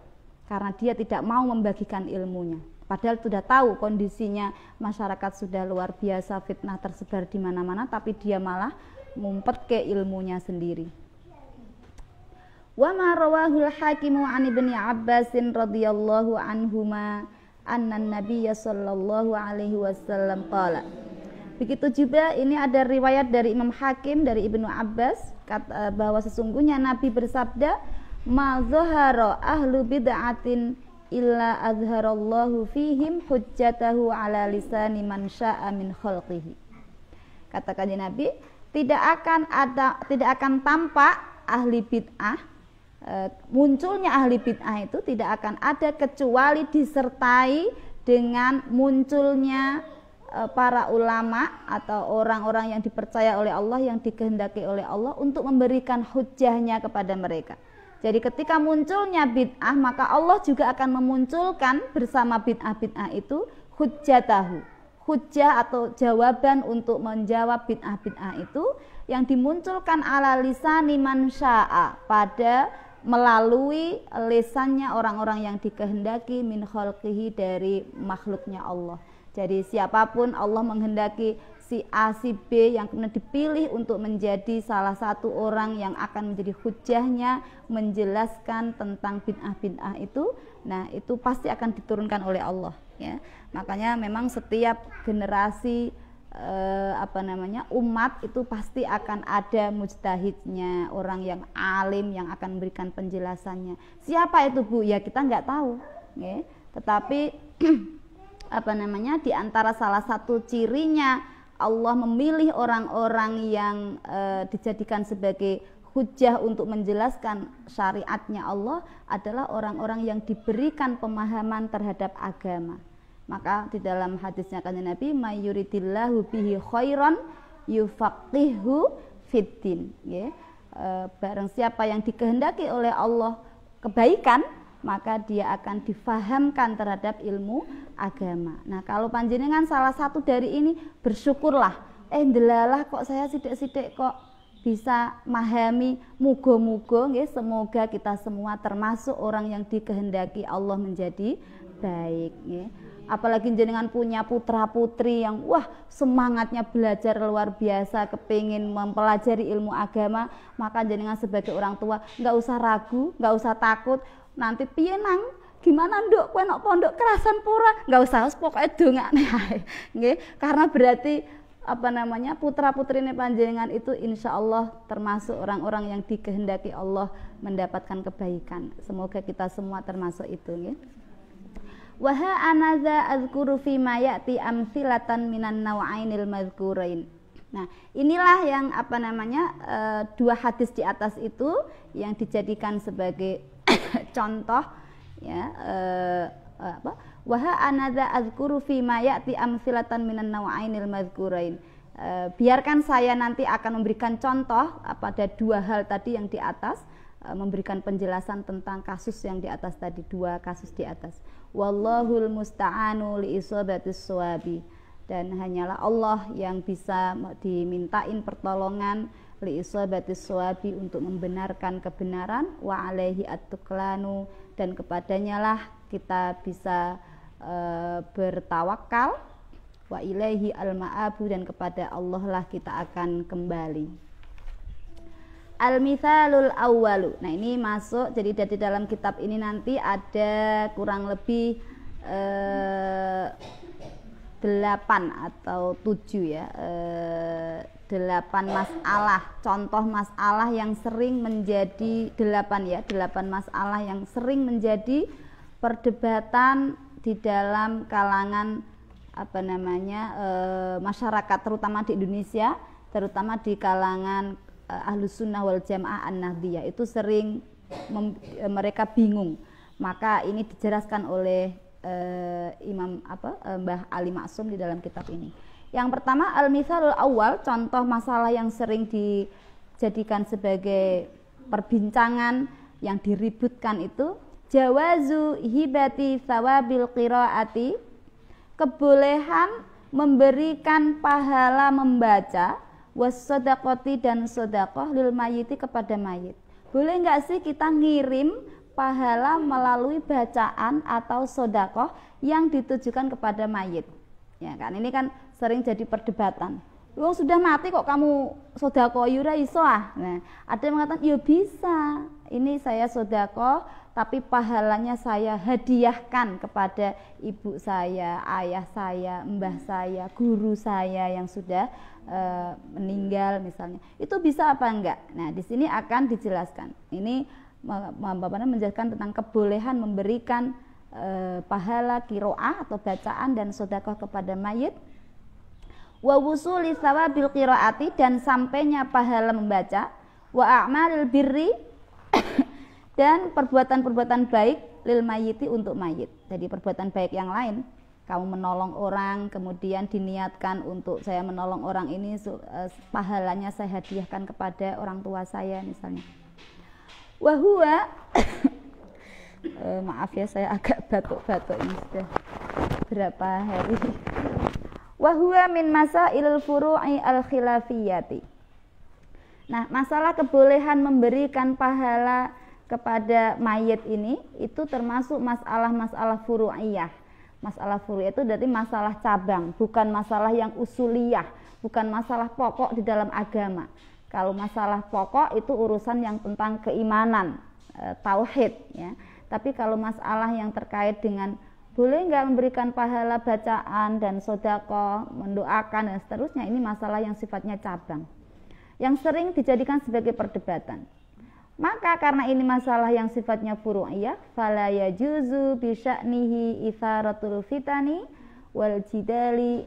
karena dia tidak mau membagikan ilmunya. Padahal sudah tahu kondisinya masyarakat sudah luar biasa, fitnah tersebar di mana-mana, tapi dia malah ngumpet ke ilmunya sendiri. Wa ma rawahul hakimu an ibni Abbasin radhiyallahu anhuma anna nabiyya sallallahu alaihi wasallam qala. Begitu juga ini ada riwayat dari Imam Hakim dari Ibnu Abbas bahwa sesungguhnya Nabi bersabda, ma zahara ahlu bid'atin illa azharallahu fihim hujjatahu ala lisani man syaa min khalqihi. Katakan Nabi, tidak akan tampak ahli bid'ah, munculnya ahli bid'ah itu tidak akan ada kecuali disertai dengan munculnya para ulama atau orang-orang yang dipercaya oleh Allah, yang dikehendaki oleh Allah untuk memberikan hujjahnya kepada mereka. Jadi ketika munculnya bid'ah, maka Allah juga akan memunculkan bersama bid'ah-bid'ah itu hujjatahu, hujjah atau jawaban untuk menjawab bid'ah-bid'ah itu yang dimunculkan ala lisani man syaa, pada melalui lisannya orang-orang yang dikehendaki min khalqihi, dari makhluknya Allah. Jadi siapapun Allah menghendaki si A, si B yang kemudian dipilih untuk menjadi salah satu orang yang akan menjadi hujahnya menjelaskan tentang bid'ah-bid'ah itu, nah itu pasti akan diturunkan oleh Allah ya. Makanya memang setiap generasi umat itu pasti akan ada mujtahidnya, orang yang alim yang akan memberikan penjelasannya. Siapa itu Bu? Ya kita nggak tahu, ya. Tetapi di antara salah satu cirinya Allah memilih orang-orang yang dijadikan sebagai hujjah untuk menjelaskan syariatnya Allah adalah orang-orang yang diberikan pemahaman terhadap agama. Maka di dalam hadisnya kanjeng Nabi, mayuridillahu bihi khairan yufaqihu fiddin, ya. Barang siapa yang dikehendaki oleh Allah kebaikan, maka dia akan difahamkan terhadap ilmu agama. Nah, kalau panjenengan salah satu dari ini, bersyukurlah. Ndelalah kok saya sidik-sidik kok bisa memahami, muga-muga nggih, semoga kita semua termasuk orang yang dikehendaki Allah menjadi baik, nggih. Apalagi jenengan punya putra-putri yang semangatnya belajar luar biasa, kepingin mempelajari ilmu agama, maka jenengan sebagai orang tua nggak usah ragu, nggak usah takut. Nanti piye nang gimana nduk kowe nok pondok kerasan pura, nggak usah pokoknya dongakne ae nggih, karena berarti putra-putrine panjenengan itu insya Allah termasuk orang-orang yang dikehendaki Allah mendapatkan kebaikan. Semoga kita semua termasuk itu, nggih. Wa ha anaza azkuru fi ma ya'ti amsilatan minan naw'ainil mazkurain. Nah, inilah yang dua hadis di atas itu yang dijadikan sebagai contoh, ya. Waha anadza azkuru fi ma ya'ti amsilatan minan naw'ainil mazkurain. Biarkan saya nanti akan memberikan contoh pada dua hal tadi yang di atas, memberikan penjelasan tentang kasus yang di atas tadi, dua kasus di atas. Wallahul musta'anu li isabatis shawabi. Dan hanyalah Allah yang bisa dimintain pertolongan li isabatis shawabi, untuk membenarkan kebenaran, wa alaihi at-tuklanu, dan kepadanya lah kita bisa bertawakal, wa ilaihi al-ma'abu, dan kepada Allah lah kita akan kembali. Al-mithalul awwalu. Nah, ini masuk, jadi dari dalam kitab ini nanti ada kurang lebih 8 atau 7, ya, 8 masalah, contoh masalah yang sering menjadi 8 masalah yang sering menjadi perdebatan di dalam kalangan masyarakat, terutama di Indonesia, terutama di kalangan Ahlus Sunnah wal Jamaah An-Nahdiyah, itu sering mereka bingung. Maka ini dijelaskan oleh Imam Mbah Ali Maksum di dalam kitab ini. Yang pertama, al-mithalul awal, contoh masalah yang sering dijadikan sebagai perbincangan yang diributkan itu, jawazu hibati thawabil qiraati, kebolehan memberikan pahala membaca, was-shadaqati, dan sedekah, lil mayyiti, kepada mayit. Boleh enggak sih kita ngirim pahala melalui bacaan atau sedekah yang ditujukan kepada mayit? Ya kan, ini kan sering jadi perdebatan. Wong sudah mati kok kamu sedekah ora iso ah. Nah, ada yang mengatakan ya bisa. Ini saya sedekah tapi pahalanya saya hadiahkan kepada ibu saya, ayah saya, mbah saya, guru saya yang sudah meninggal misalnya. Itu bisa apa enggak? Nah, di sini akan dijelaskan. Ini menjelaskan tentang kebolehan memberikan pahala qiraah atau bacaan dan sedekah kepada mayit. Wa wusuli tsawabil qiraati, dan sampainya pahala membaca, wa a'malil birri dan perbuatan-perbuatan baik lil mayyiti, untuk mayit. Jadi perbuatan baik yang lain, kamu menolong orang, kemudian diniatkan untuk saya menolong orang ini, pahalanya saya hadiahkan kepada orang tua saya misalnya. Wa huwa maaf ya, saya agak batuk-batuk ini sudah berapa hari. Wa huwa min masailil furu'i al-khilafiyati. Nah, masalah kebolehan memberikan pahala kepada mayit ini itu termasuk masalah-masalah furu'iyah. Masalah furu'iyah itu berarti masalah cabang, bukan masalah yang usuliyah, bukan masalah pokok di dalam agama. Kalau masalah pokok itu urusan yang tentang keimanan, tauhid, ya. Tapi kalau masalah yang terkait dengan boleh nggak memberikan pahala bacaan dan sedekah, mendoakan dan seterusnya. Ini masalah yang sifatnya cabang, yang sering dijadikan sebagai perdebatan. Maka karena ini masalah yang sifatnya furu'iyah, fala yajuzu bi sya'nihi itsaratul fitani wal jidali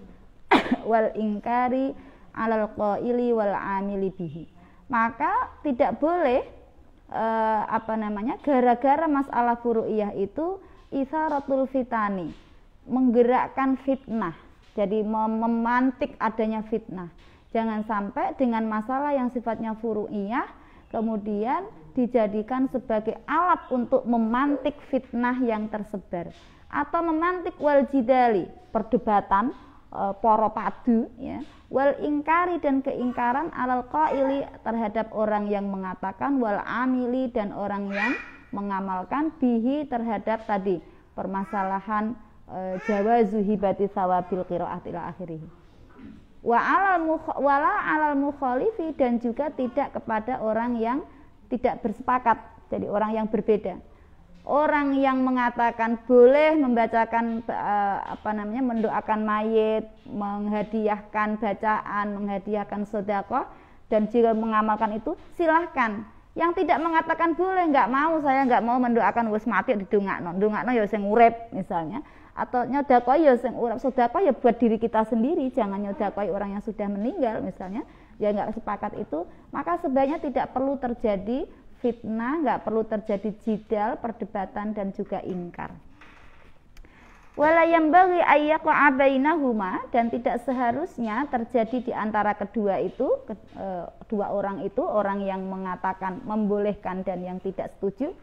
wal ingkari alal qaili wal amili bihi. Maka tidak boleh gara-gara masalah furu'iyah itu itsaratul fitani, menggerakkan fitnah. Jadi memantik adanya fitnah. Jangan sampai dengan masalah yang sifatnya furu'iyah kemudian dijadikan sebagai alat untuk memantik fitnah yang tersebar, atau memantik wal jidali, perdebatan, poro padu, ya, wal ingkari dan keingkaran alal qaili terhadap orang yang mengatakan, wal amili dan orang yang mengamalkan, bihi terhadap tadi permasalahan jawazu hibati sawabil qiraat ila akhirih. Wala alal mukhalifi dan juga tidak kepada orang yang tidak bersepakat, jadi orang yang berbeda. Orang yang mengatakan boleh membacakan mendoakan mayit, menghadiahkan bacaan, menghadiahkan sedekah dan jika mengamalkan itu silahkan. Yang tidak mengatakan boleh, nggak mau, saya nggak mau mendoakan wis mati didongakno ya sing urip misalnya, atau nyodakoi ya sing urip. Sedekah ya buat diri kita sendiri, jangan nyodakoi orang yang sudah meninggal misalnya, ya nggak sepakat itu, maka sebaiknya tidak perlu terjadi fitnah, nggak perlu terjadi jidal, perdebatan dan juga ingkar. Wala yambaghi ayyaqa bainahuma, dan tidak seharusnya terjadi di antara kedua itu, dua orang itu, orang yang mengatakan membolehkan dan yang tidak setuju,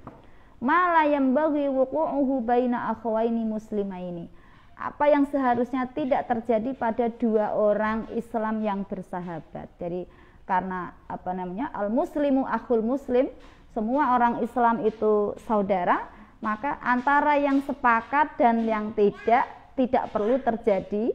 ma la yambaghi wuqu'uhu baina akhwaini muslimaini, apa yang seharusnya tidak terjadi pada dua orang Islam yang bersahabat. Jadi karena al muslimu akhul muslim, semua orang Islam itu saudara, maka antara yang sepakat dan yang tidak perlu terjadi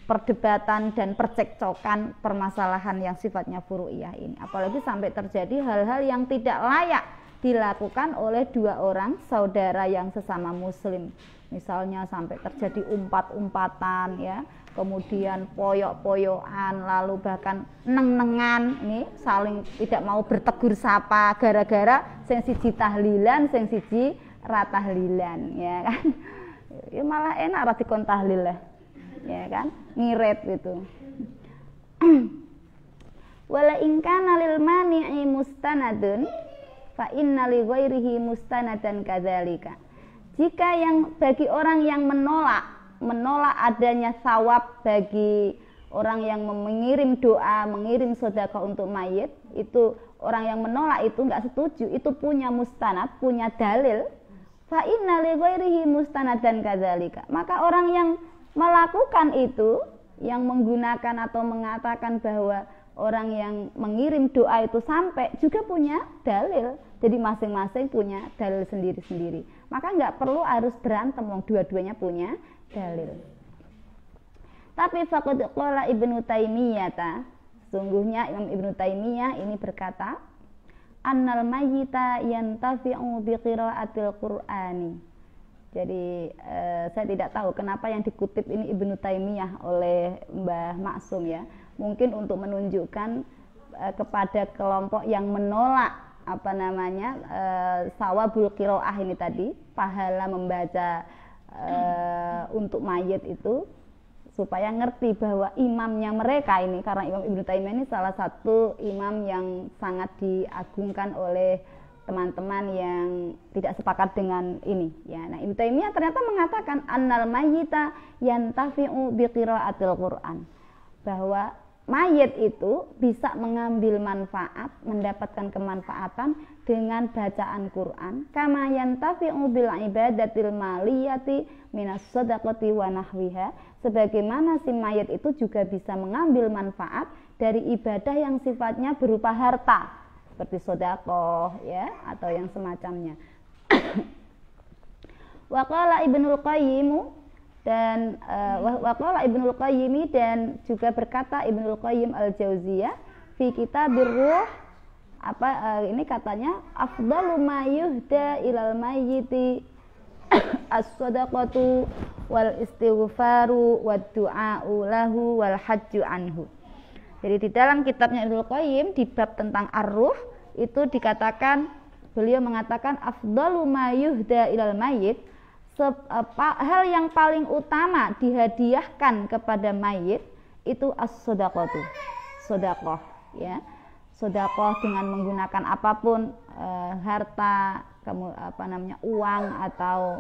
perdebatan dan percekcokan permasalahan yang sifatnya furu'iyah ini, apalagi sampai terjadi hal-hal yang tidak layak dilakukan oleh dua orang saudara yang sesama muslim. Misalnya sampai terjadi umpat-umpatan, ya, kemudian poyok-poyokan, lalu bahkan neng-nengan, ini saling tidak mau bertegur sapa gara-gara sing siji tahlilan, sing siji ratahlilan, ya kan? Ya malah enak ra dikon tahlil lah, ya kan? Ngirit gitu. Wala in kana lil mani'i mustanadun fa inna li ghairihi mustanadan kadzalika. Jika yang bagi orang yang menolak adanya sawab bagi orang yang mengirim doa, mengirim sedekah untuk mayit, itu orang yang menolak itu enggak setuju, itu punya mustanad, punya dalil. Fa inna li ghairihi mustanadan kadzalika. Maka orang yang melakukan itu, yang menggunakan atau mengatakan bahwa orang yang mengirim doa itu sampai, juga punya dalil. Jadi masing-masing punya dalil sendiri-sendiri. Maka nggak perlu harus berantem, dua-duanya punya dalil. Tapi faqad qala Ibnu Taimiyah, sungguhnya Imam Ibnu Taimiyah ini berkata, annal mayyita yantafi'u bi qiraatil Qur'ani. Jadi saya tidak tahu kenapa yang dikutip ini Ibnu Taimiyah oleh Mbah Maksum, ya. Mungkin untuk menunjukkan kepada kelompok yang menolak sawabul qiraah ini tadi, pahala membaca untuk mayit itu, supaya ngerti bahwa imamnya mereka ini, karena Imam Ibnu Taimiyah ini salah satu imam yang sangat diagungkan oleh teman-teman yang tidak sepakat dengan ini, ya. Nah, Ibnu Taimiyah ternyata mengatakan annal mayyita yantafi'u bi qiraatil Qur'an, bahwa mayit itu bisa mengambil manfaat, mendapatkan kemanfaatan dengan bacaan Quran, kama yantafi'u bil ibadatil maliyati minas shadaqati wa nahwiha, sebagaimana si mayit itu juga bisa mengambil manfaat dari ibadah yang sifatnya berupa harta, seperti sedekah, ya, atau yang semacamnya. Wa qala Ibnul Qayyim, dan waqala Ibnul Qayyim, dan juga berkata Ibnul Qayyim al-Jauziyah fi Kitabir Ruh, ini katanya afdalu ma yuhda ilal mayyiti as-shadaqatu wal istighfaru wad du'a'u lahu wal hajju anhu. Jadi di dalam kitabnya Ibnu Qayyim di bab tentang ar-ruh itu dikatakan, beliau mengatakan afdalu ma yuhda ilal mayyit, hal yang paling utama dihadiahkan kepada mayit itu as-shadaqatu, sedekah ya. Sedekah dengan menggunakan apapun, harta, uang atau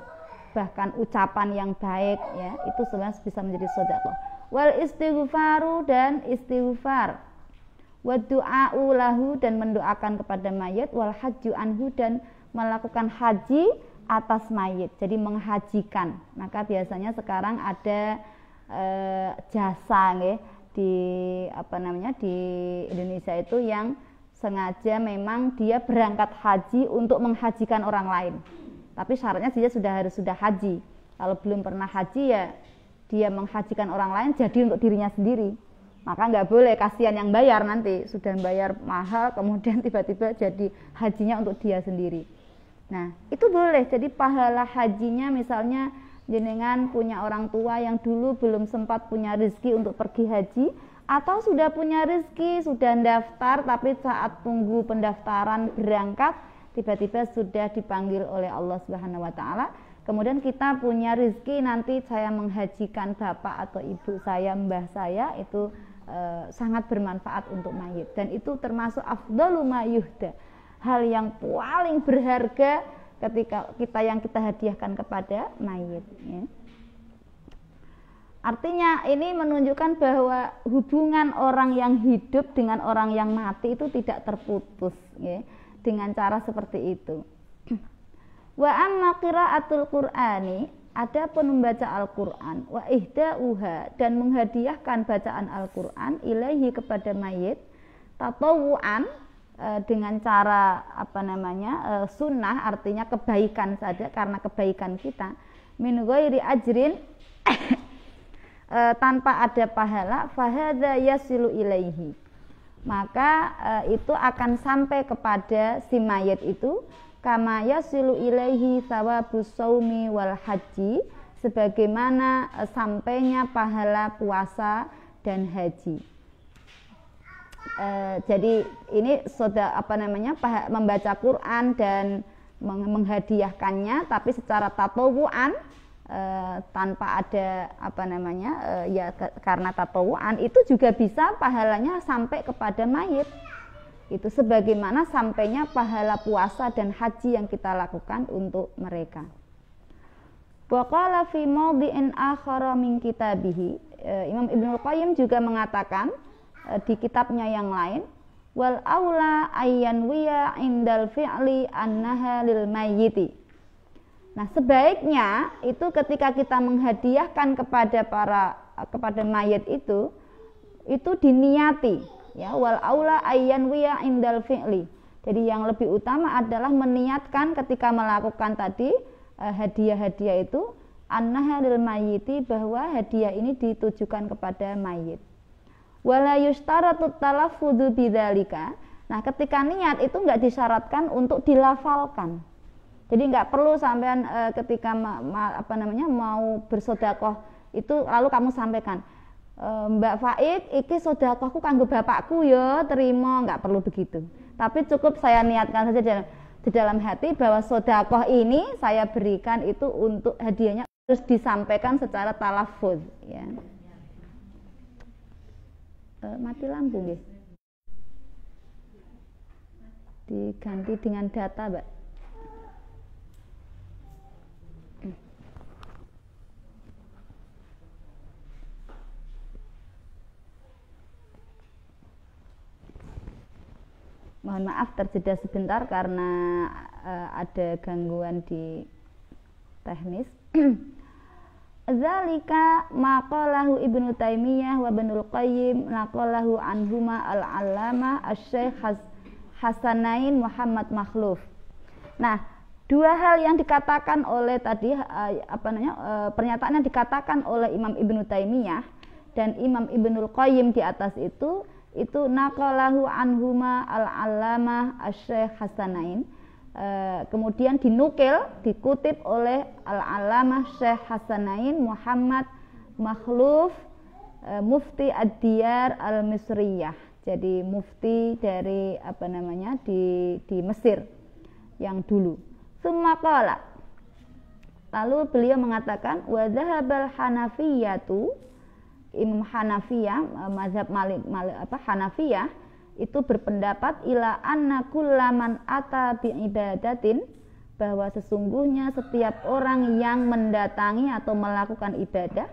bahkan ucapan yang baik ya, itu sebenarnya bisa menjadi sedekah. Wal istighfaru dan istighfar, wad du'a'u lahu dan mendoakan kepada mayit, wal hajju anhu dan melakukan haji atas mayit, jadi menghajikan. Maka biasanya sekarang ada jasa nggih di di Indonesia itu yang sengaja memang dia berangkat haji untuk menghajikan orang lain. Tapi syaratnya dia harus sudah haji. Kalau belum pernah haji ya dia menghajikan orang lain jadi untuk dirinya sendiri. Maka nggak boleh, kasihan yang bayar, nanti sudah bayar mahal kemudian tiba-tiba jadi hajinya untuk dia sendiri. Nah, itu boleh. Jadi pahala hajinya misalnya jenengan punya orang tua yang dulu belum sempat punya rezeki untuk pergi haji, atau sudah punya rezeki, sudah daftar tapi saat tunggu pendaftaran berangkat tiba-tiba sudah dipanggil oleh Allah Subhanahu wa taala. Kemudian kita punya rezeki nanti saya menghajikan bapak atau ibu saya, mbah saya, itu sangat bermanfaat untuk mayit, dan itu termasuk afdalu ma yuhda, hal yang paling berharga ketika kita hadiahkan kepada mayit ya. Artinya ini menunjukkan bahwa hubungan orang yang hidup dengan orang yang mati itu tidak terputus ya, dengan cara seperti itu. Wa amma qiraatul Qur'ani, adapun membaca Al-Qur'an, wa ihda'uha dan menghadiahkan bacaan Al-Qur'an ilaihi kepada mayit tatawuan, dengan cara sunnah, artinya kebaikan saja karena kebaikan kita, min ghairi ajrin tanpa ada pahala, fahadza yasilu ilaihi, maka itu akan sampai kepada si mayit itu, kama yasilu ilaihi thawabus shaumi wal haji, sebagaimana sampainya pahala puasa dan haji. Jadi ini membaca Quran dan menghadiahkannya tapi secara tatawuan, tanpa ada karena tatawuan itu juga bisa pahalanya sampai kepada mayit. Itu sebagaimana sampainya pahala puasa dan haji yang kita lakukan untuk mereka. Wa qala fi mawdi'in akhara min kitabihi, Imam Ibnu Qayyim juga mengatakan di kitabnya yang lain, wal aula ayyan wiya indal fi'li annaha lil mayyiti. Nah, sebaiknya itu ketika kita menghadiahkan kepada mayit itu diniati ya, wal aula ayyan wiya indal fi'li. Jadi yang lebih utama adalah meniatkan ketika melakukan tadi hadiah-hadiah itu annaha lil mayyiti, bahwa hadiah ini ditujukan kepada mayit. Wala yushtaratu talaffudzu bidzalika. Nah, ketika niat itu enggak disyaratkan untuk dilafalkan. Jadi enggak perlu sampean ketika mau bersedekah itu lalu kamu sampaikan, Mbak Faik, iki sedekahku kanggo bapakku ya, terima, enggak perlu begitu. Tapi cukup saya niatkan saja di dalam hati bahwa sedekah ini saya berikan itu untuk hadiahnya, terus disampaikan secara talaffuz ya. Mati lampu nggih. Diganti dengan data, Mbak. Mohon maaf terjeda sebentar karena ada gangguan di teknis. Zalika maqalahu Ibnu Taimiyah wa Ibnul Qayyim naqalahu anhuma al-Allamah Asy-Syaikh Hasanain Muhammad Makhluf. Nah, dua hal yang dikatakan oleh tadi pernyataan yang dikatakan oleh Imam Ibnu Taimiyah dan Imam Ibnul Qayyim di atas itu naqalahu anhuma al-Allamah Asy-Syaikh Hasanain. Kemudian dikutip oleh Al-Alamah Syekh Hasanain Muhammad Makhluf, Mufti Ad-Diyar Al-Misriyah. Jadi mufti dari di Mesir yang dulu. Tsumma qala, lalu beliau mengatakan wa dzahabal Hanafiyatu, Imam Hanafiyah, mazhab Hanafiyah itu berpendapat ila anna kullaman ata bi ibadatin, bahwa sesungguhnya setiap orang yang mendatangi atau melakukan ibadah,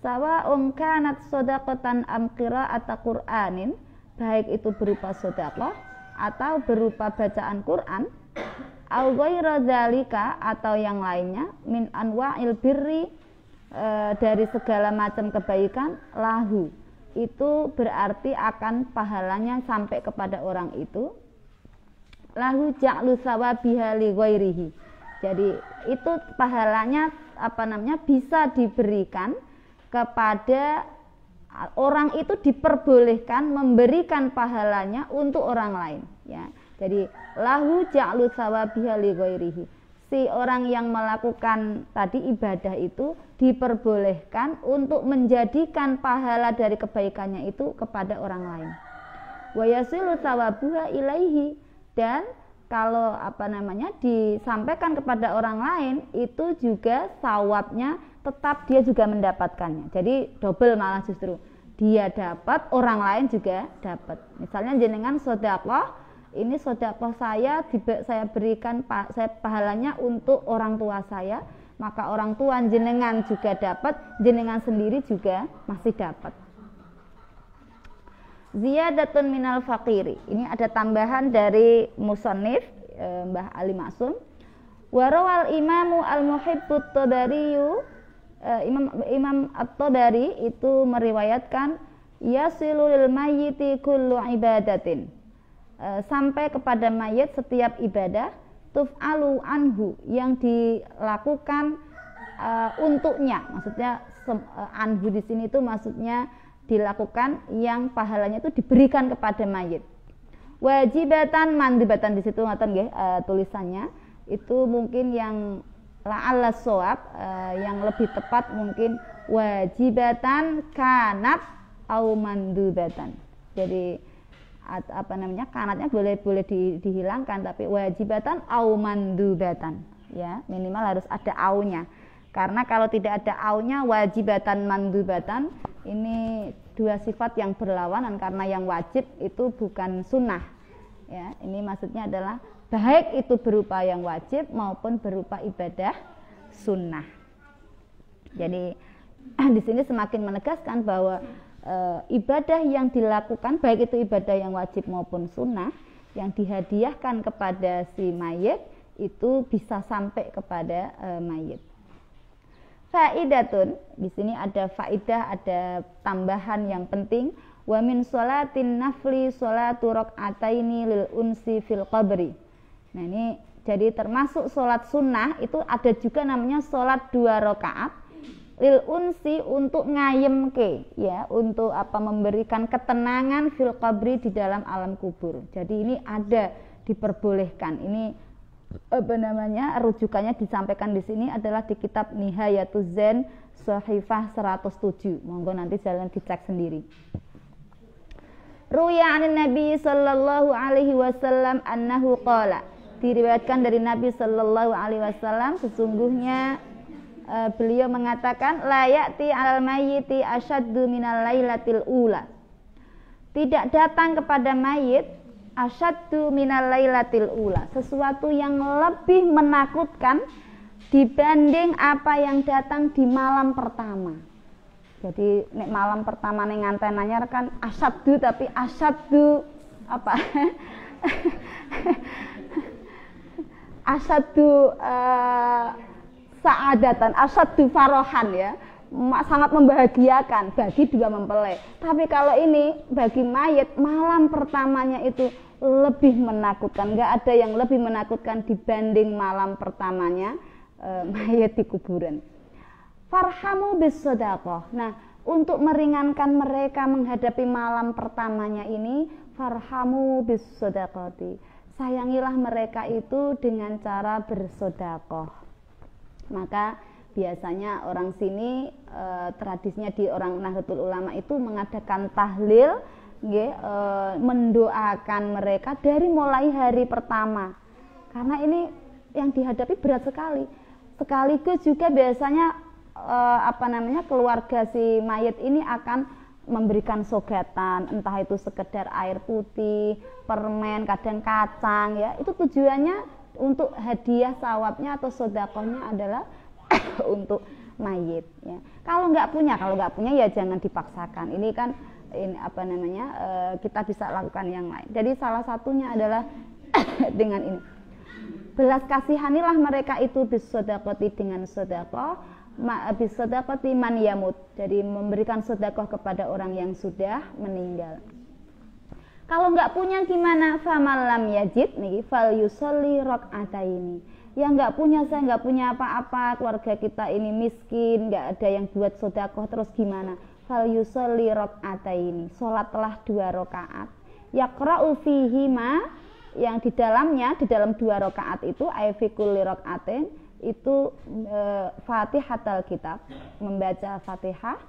sawa'un kanat shadaqatan am qira'ata Qur'anin, baik itu berupa sedekah atau berupa bacaan Quran, au ghaira dzalika, atau yang lainnya, min anwa'il birri, dari segala macam kebaikan, lahu, itu berarti akan pahalanya sampai kepada orang itu, lahu ja'lu sawabiha li ghairihi. Jadi itu pahalanya bisa diberikan kepada orang itu, diperbolehkan memberikan pahalanya untuk orang lain, ya. Jadi lahu ja'lu sawabiha li ghairihi, si orang yang melakukan tadi ibadah itu diperbolehkan untuk menjadikan pahala dari kebaikannya itu kepada orang lain. Wa yasilu sawabuha ilaihi, dan kalau disampaikan kepada orang lain itu juga sawabnya tetap dia juga mendapatkannya. Jadi double, malah justru dia dapat, orang lain juga dapat. Misalnya jenengan sedekah, ini sedekah saya berikan saya pahalanya untuk orang tua saya, maka orang tua jenengan juga dapat, jenengan sendiri juga masih dapat. Ziyadatun minal faqiri, ini ada tambahan dari musannif Mbah Ali Maksum. Warawal imamu al-muhibbut tabariyu, Imam At-Tabari itu meriwayatkan yasilu lil mayyiti kullu ibadatin, sampai kepada mayit setiap ibadah, tuf'alu anhu, yang dilakukan untuknya. Maksudnya anhu di sini itu maksudnya dilakukan, yang pahalanya itu diberikan kepada mayit. Wajibatan mandibatan, di situ tulisannya itu mungkin yang la'alla shawab, yang lebih tepat mungkin wajibatan kanat au mandubatan. Jadi kanatnya boleh dihilangkan, tapi wajibatan au mandubatan, ya, minimal harus ada aunya. Karena kalau tidak ada aunya, wajibatan mandubatan, ini dua sifat yang berlawanan, karena yang wajib itu bukan sunnah, ya. Ini maksudnya adalah baik itu berupa yang wajib maupun berupa ibadah sunnah. Jadi di sini semakin menegaskan bahwa ibadah yang dilakukan, baik itu ibadah yang wajib maupun sunnah, yang dihadiahkan kepada si mayit itu bisa sampai kepada mayit. Faidatun, di sini ada faidah, ada tambahan yang penting. Wa min sholatin nafli sholatu rak'ataini lil unsi fil qabri. Nah, ini jadi termasuk sholat sunnah itu ada juga namanya sholat 2 rakaat lil unsi, untuk ngayemke, ya, untuk memberikan ketenangan fil qabri, di dalam alam kubur. Jadi ini ada, diperbolehkan. Ini rujukannya disampaikan di sini adalah di kitab Nihayatuz Zain Shahifah 107. Monggo nanti jalan dicek sendiri. Ruya anin Nabi sallallahu alaihi wasallam annahu qala, diriwayatkan dari Nabi sallallahu alaihi wasallam sesungguhnya beliau mengatakan la ya'ti 'alal mayyiti asyaddu minal lailatil ula, tidak datang kepada mayit asyaddu minal lailatil ula, sesuatu yang lebih menakutkan dibanding apa yang datang di malam pertama. Jadi nek malam pertama ning ngantenanya kan asyaddu, tapi asyaddu apa? Asyaddu sa'adatan, asyaddu farohan, ya, sangat membahagiakan bagi 2 mempelai. Tapi kalau ini bagi mayit, malam pertamanya itu lebih menakutkan. Enggak ada yang lebih menakutkan dibanding malam pertamanya mayit di kuburan. Farhamu bis shadaqah. Nah, untuk meringankan mereka menghadapi malam pertamanya ini, farhamu bis shadaqati, sayangilah mereka itu dengan cara bersedekah. Maka biasanya orang sini tradisinya di orang Nahdlatul Ulama itu mengadakan tahlil, mendoakan mereka dari mulai hari pertama. Karena ini yang dihadapi berat sekali. Sekaligus juga biasanya keluarga si mayit ini akan memberikan sogatan, entah itu sekedar air putih, permen, kadang kacang, ya. Itu tujuannya untuk hadiah sawabnya atau sedekahnya adalah untuk mayit, ya. Kalau nggak punya ya jangan dipaksakan. Ini kan kita bisa lakukan yang lain. Jadi salah satunya adalah dengan ini. Belas kasihanilah mereka itu bisedekati dengan sedekah, bisedekati man yamut, jadi memberikan sedekah kepada orang yang sudah meninggal. Kalau nggak punya gimana? Famalam yajid nih fal yusolli rakaataini. Yang nggak punya, saya nggak punya apa-apa, keluarga kita ini miskin, nggak ada yang buat sedekah, terus gimana? Fal yusolli rakaataini, sholatlah 2 rakaat. Yaqra'u fihi ma, yang di dalam 2 rakaat itu fi kulli rakaatin itu Fatihatul Kitab, membaca Fatihah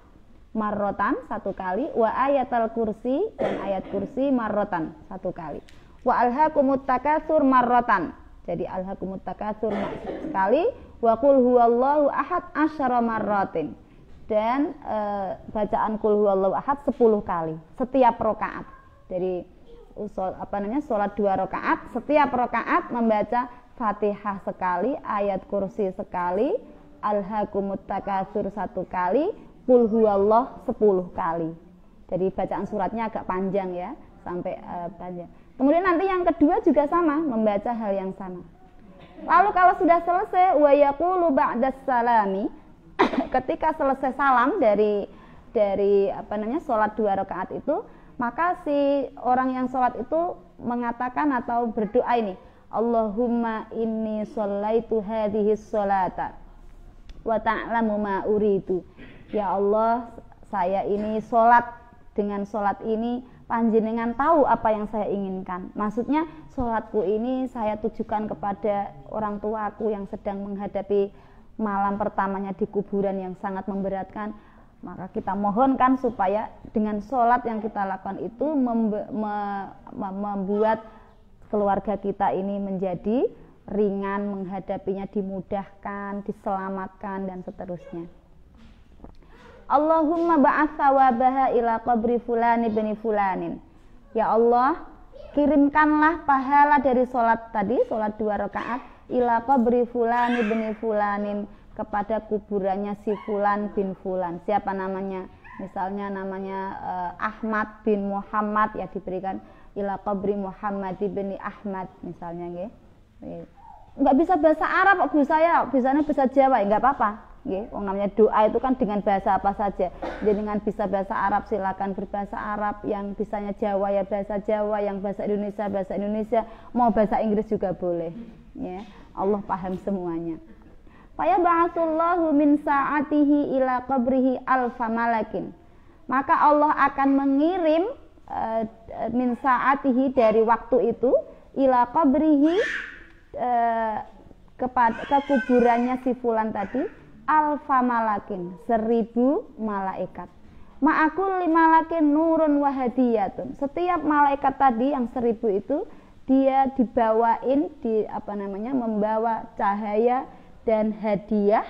marrotan 1 kali, wa ayatul kursi, dan ayat kursi marrotan 1 kali, wa alhaqumut takatsur marrotan, jadi alhaqumut takatsur sekali, wa qul huwallahu ahad 10 marrotin, dan bacaan qul huwallahu ahad 10 kali setiap rakaat. Jadi sholat 2 rakaat, setiap rakaat membaca Fatihah sekali, ayat kursi sekali, alhaqumut takatsur 1 kali, qul huwallah 10 kali. Jadi bacaan suratnya agak panjang, ya, sampai panjang. Kemudian nanti yang kedua juga sama, membaca hal yang sama. Lalu kalau sudah selesai, wa yaqulu ba'das salami, ketika selesai salam dari sholat 2 rakaat itu, maka si orang yang sholat itu mengatakan atau berdoa ini, Allahumma inni shallaitu hadhihi sholata wa ta'lamu ma uridu. Ya Allah, saya ini sholat, dengan sholat ini panjenengan tahu apa yang saya inginkan. Maksudnya sholatku ini saya tujukan kepada orang tuaku yang sedang menghadapi malam pertamanya di kuburan yang sangat memberatkan. Maka kita mohonkan supaya dengan sholat yang kita lakukan itu membuat keluarga kita ini menjadi ringan, menghadapinya dimudahkan, diselamatkan, dan seterusnya. Allahumma ba'ats thawabaha ila qabri fulani bin fulanin. Ya Allah, kirimkanlah pahala dari sholat tadi, sholat 2 rakaat, ila qabri fulani bin fulanin, kepada kuburannya si fulan bin fulan. Siapa namanya? Misalnya namanya Ahmad bin Muhammad, ya diberikan ila qabri Muhammad bin Ahmad misalnya, nggih. Enggak bisa bahasa Arab kok Bu, saya bisanya bahasa Jawa, ya enggak apa-apa, nggih. Wong namanya doa itu kan dengan bahasa apa saja. Jadi dengan bisa bahasa Arab silakan berbahasa Arab, yang bisanya Jawa ya bahasa Jawa, yang bahasa Indonesia, mau bahasa Inggris juga boleh, ya. Allah paham semuanya. Faya ba'atsullahu min sa'atihi ila qabrihi alfa malakin. Maka Allah akan mengirim min sa'atihi, dari waktu itu, ila qabrihi, ke kuburannya si fulan tadi, alfa malakin, 1000 malaikat. Ma'akul malakin nurun wa hadiyatun. Setiap malaikat tadi yang 1000 itu dia dibawain membawa cahaya dan hadiah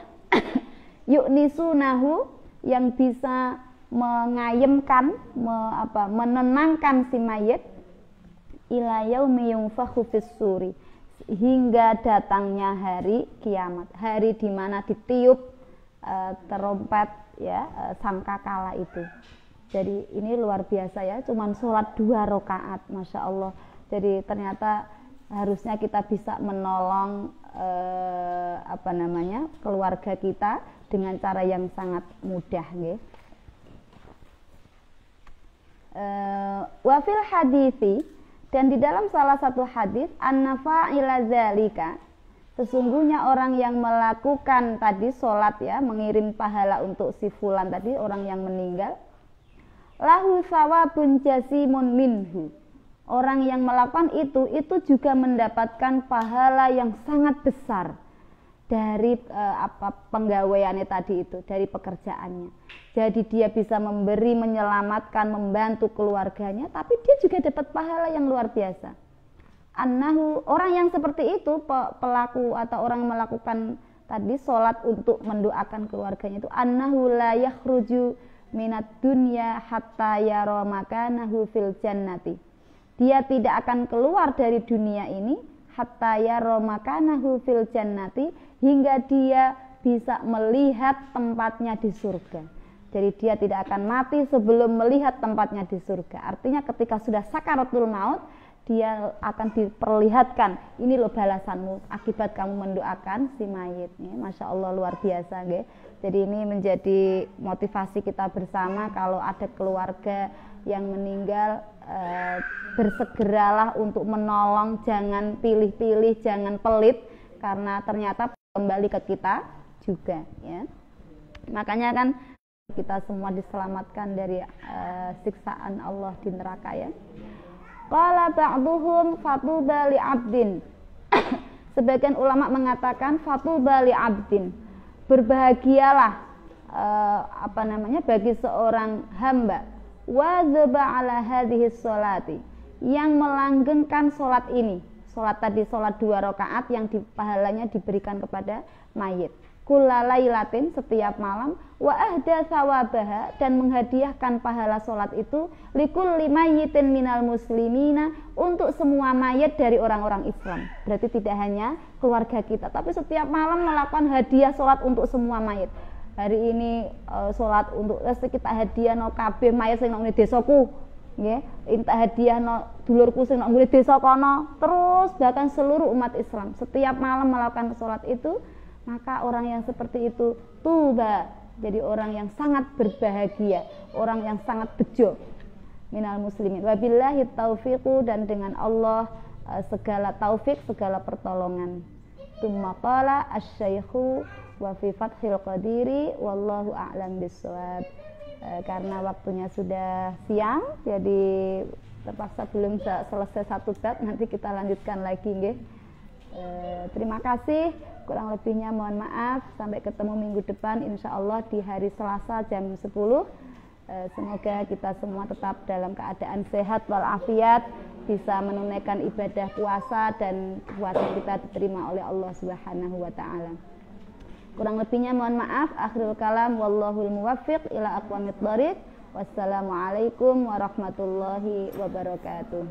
yu'nisunahu, yang bisa mengayemkan, menenangkan si mayit, ila yaumi yunfakhu fis-suri, hingga datangnya hari kiamat, hari di mana ditiup terompet, ya, sangkakala itu. Jadi ini luar biasa, ya, cuman sholat 2 rakaat, Masya Allah. Jadi ternyata harusnya kita bisa menolong keluarga kita dengan cara yang sangat mudah, nggih. Wa fil hadithi, dan di dalam salah satu hadis, an-nafa'ila dzalika, sesungguhnya orang yang melakukan tadi sholat, ya, mengirim pahala untuk si fulan tadi, orang yang meninggal, lahu sawabun jasimun minhu, Orang yang melakukan itu juga mendapatkan pahala yang sangat besar dari penggawaiannya tadi itu, dari pekerjaannya. Jadi dia bisa memberi, menyelamatkan, membantu keluarganya, tapi dia juga dapat pahala yang luar biasa. Annahu, orang yang seperti itu, pelaku atau orang yang melakukan tadi sholat untuk mendoakan keluarganya itu, annahu la yakhruju minat dunya hatta yara makanahu fil jannati. Dia tidak akan keluar dari dunia ini hatta yara makanahu fil jannati, hingga dia bisa melihat tempatnya di surga. Jadi dia tidak akan mati sebelum melihat tempatnya di surga. Artinya ketika sudah sakaratul maut, dia akan diperlihatkan, ini loh balasanmu akibat kamu mendoakan si mayit. Masya Allah, luar biasa, nggih. Jadi ini menjadi motivasi kita bersama, kalau ada keluarga yang meninggal, bersegeralah untuk menolong, jangan pilih-pilih, jangan pelit, karena ternyata kembali ke kita juga, ya. Makanya kan kita semua diselamatkan dari siksaan Allah di neraka, ya. Qala ba'duhum fatuba li 'abdin. Sebagian ulama mengatakan fatuba li 'abdin, berbahagialah bagi seorang hamba wadzaba ala hadhihi sholati, yang melanggengkan sholat ini. Sholat tadi, sholat 2 rakaat yang pahalanya diberikan kepada mayit. Kullalailatin, setiap malam, wa ahda sawabaha, dan menghadiahkan pahala sholat itu likulli mayyitin minal muslimina, untuk semua mayit dari orang-orang Islam. Berarti tidak hanya keluarga kita, tapi setiap malam melakukan hadiah sholat untuk semua mayit. Hari ini sholat untuk kita hadiah no kabeh mayit sing nang desaku, nggih. Inta hadiah no dulurku sing nang desa kono, terus bahkan seluruh umat Islam setiap malam melakukan sholat itu. Maka orang yang seperti itu tuba, jadi orang yang sangat berbahagia, orang yang sangat bejo minal muslimin. Wabillahi taufiqu, dan dengan Allah segala taufik, segala pertolongan. Tsumma qala asy-syaikhu wa fi fathil qadiri wallahu a'lam bissawab. Karena waktunya sudah siang, jadi terpaksa belum selesai 1 bab, nanti kita lanjutkan lagi, nggih. Terima kasih, kurang lebihnya mohon maaf. Sampai ketemu minggu depan insyaallah di hari Selasa jam 10. Semoga kita semua tetap dalam keadaan sehat walafiat, bisa menunaikan ibadah puasa, dan puasa kita diterima oleh Allah Subhanahu wa taala. Kurang lebihnya mohon maaf. Akhirul kalam, wallahul muwaffiq ila aqwamit thoriq. Wassalamualaikum warahmatullahi wabarakatuh.